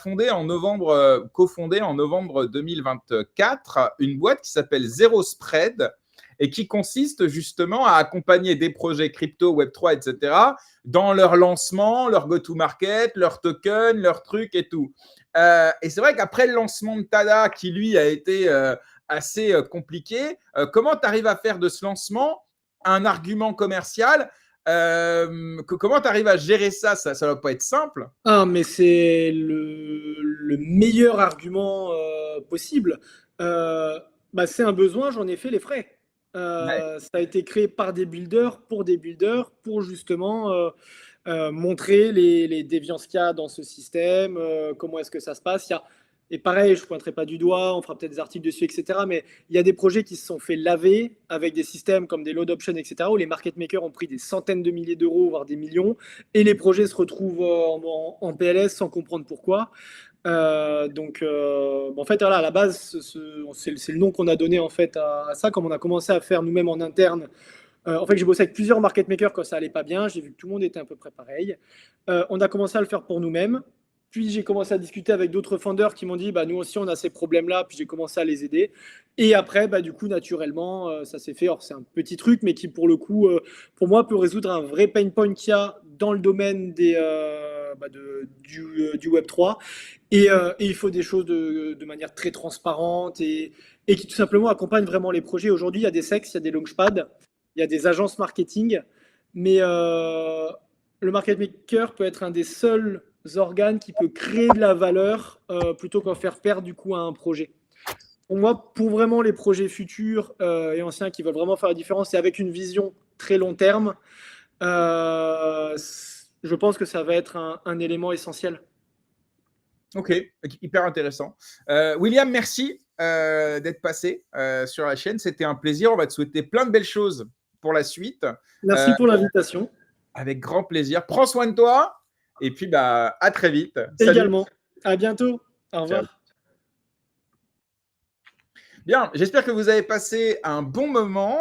cofondé en novembre 2024 une boîte qui s'appelle Zero Spread et qui consiste justement à accompagner des projets crypto, Web3, etc. dans leur lancement, leur go-to-market, leur token, leur truc et tout. Et c'est vrai qu'après le lancement de Tada, qui lui a été assez compliqué, comment tu arrives à faire de ce lancement un argument commercial? Comment tu arrives à gérer ça? Ça ne va pas être simple. Ah, mais c'est le meilleur argument possible. Euh, Bah, c'est un besoin, j'en ai fait les frais. Ouais. Ça a été créé par des builders, pour justement montrer les déviances qu'il y a dans ce système, comment est-ce que ça se passe. Et pareil, je ne pointerai pas du doigt, on fera peut-être des articles dessus, etc. Mais il y a des projets qui se sont fait laver avec des systèmes comme des load options, etc., où les market makers ont pris des centaines de milliers d'euros, voire des millions, et les projets se retrouvent en PLS sans comprendre pourquoi. Donc, en fait, voilà, à la base, c'est le nom qu'on a donné en fait à ça, comme on a commencé à faire nous-mêmes en interne. En fait, j'ai bossé avec plusieurs market makers quand ça allait pas bien. J'ai vu que tout le monde était à peu près pareil. On a commencé à le faire pour nous-mêmes. Puis j'ai commencé à discuter avec d'autres founders qui m'ont dit, bah, nous aussi, on a ces problèmes-là. Puis j'ai commencé à les aider. Et après, bah, du coup, naturellement, ça s'est fait. Alors, c'est un petit truc, mais qui, pour le coup, pour moi, peut résoudre un vrai pain point qu'il y a dans le domaine du Web3. Et il faut des choses de manière très transparente et qui, tout simplement, accompagnent vraiment les projets. Aujourd'hui, il y a des SEX, il y a des launchpads, il y a des agences marketing, mais le market maker peut être un des seuls organes qui peut créer de la valeur plutôt qu'en faire perdre du coup à un projet. Pour moi, pour vraiment les projets futurs et anciens qui veulent vraiment faire la différence et avec une vision très long terme, je pense que ça va être un élément essentiel. Ok, hyper intéressant. William, merci d'être passé sur la chaîne. C'était un plaisir. On va te souhaiter plein de belles choses pour la suite. Merci pour l'invitation. Avec grand plaisir. Prends soin de toi. Et puis, bah, à très vite. Salut. Également. À bientôt. Au Ciao. revoir. Bien, j'espère que vous avez passé un bon moment.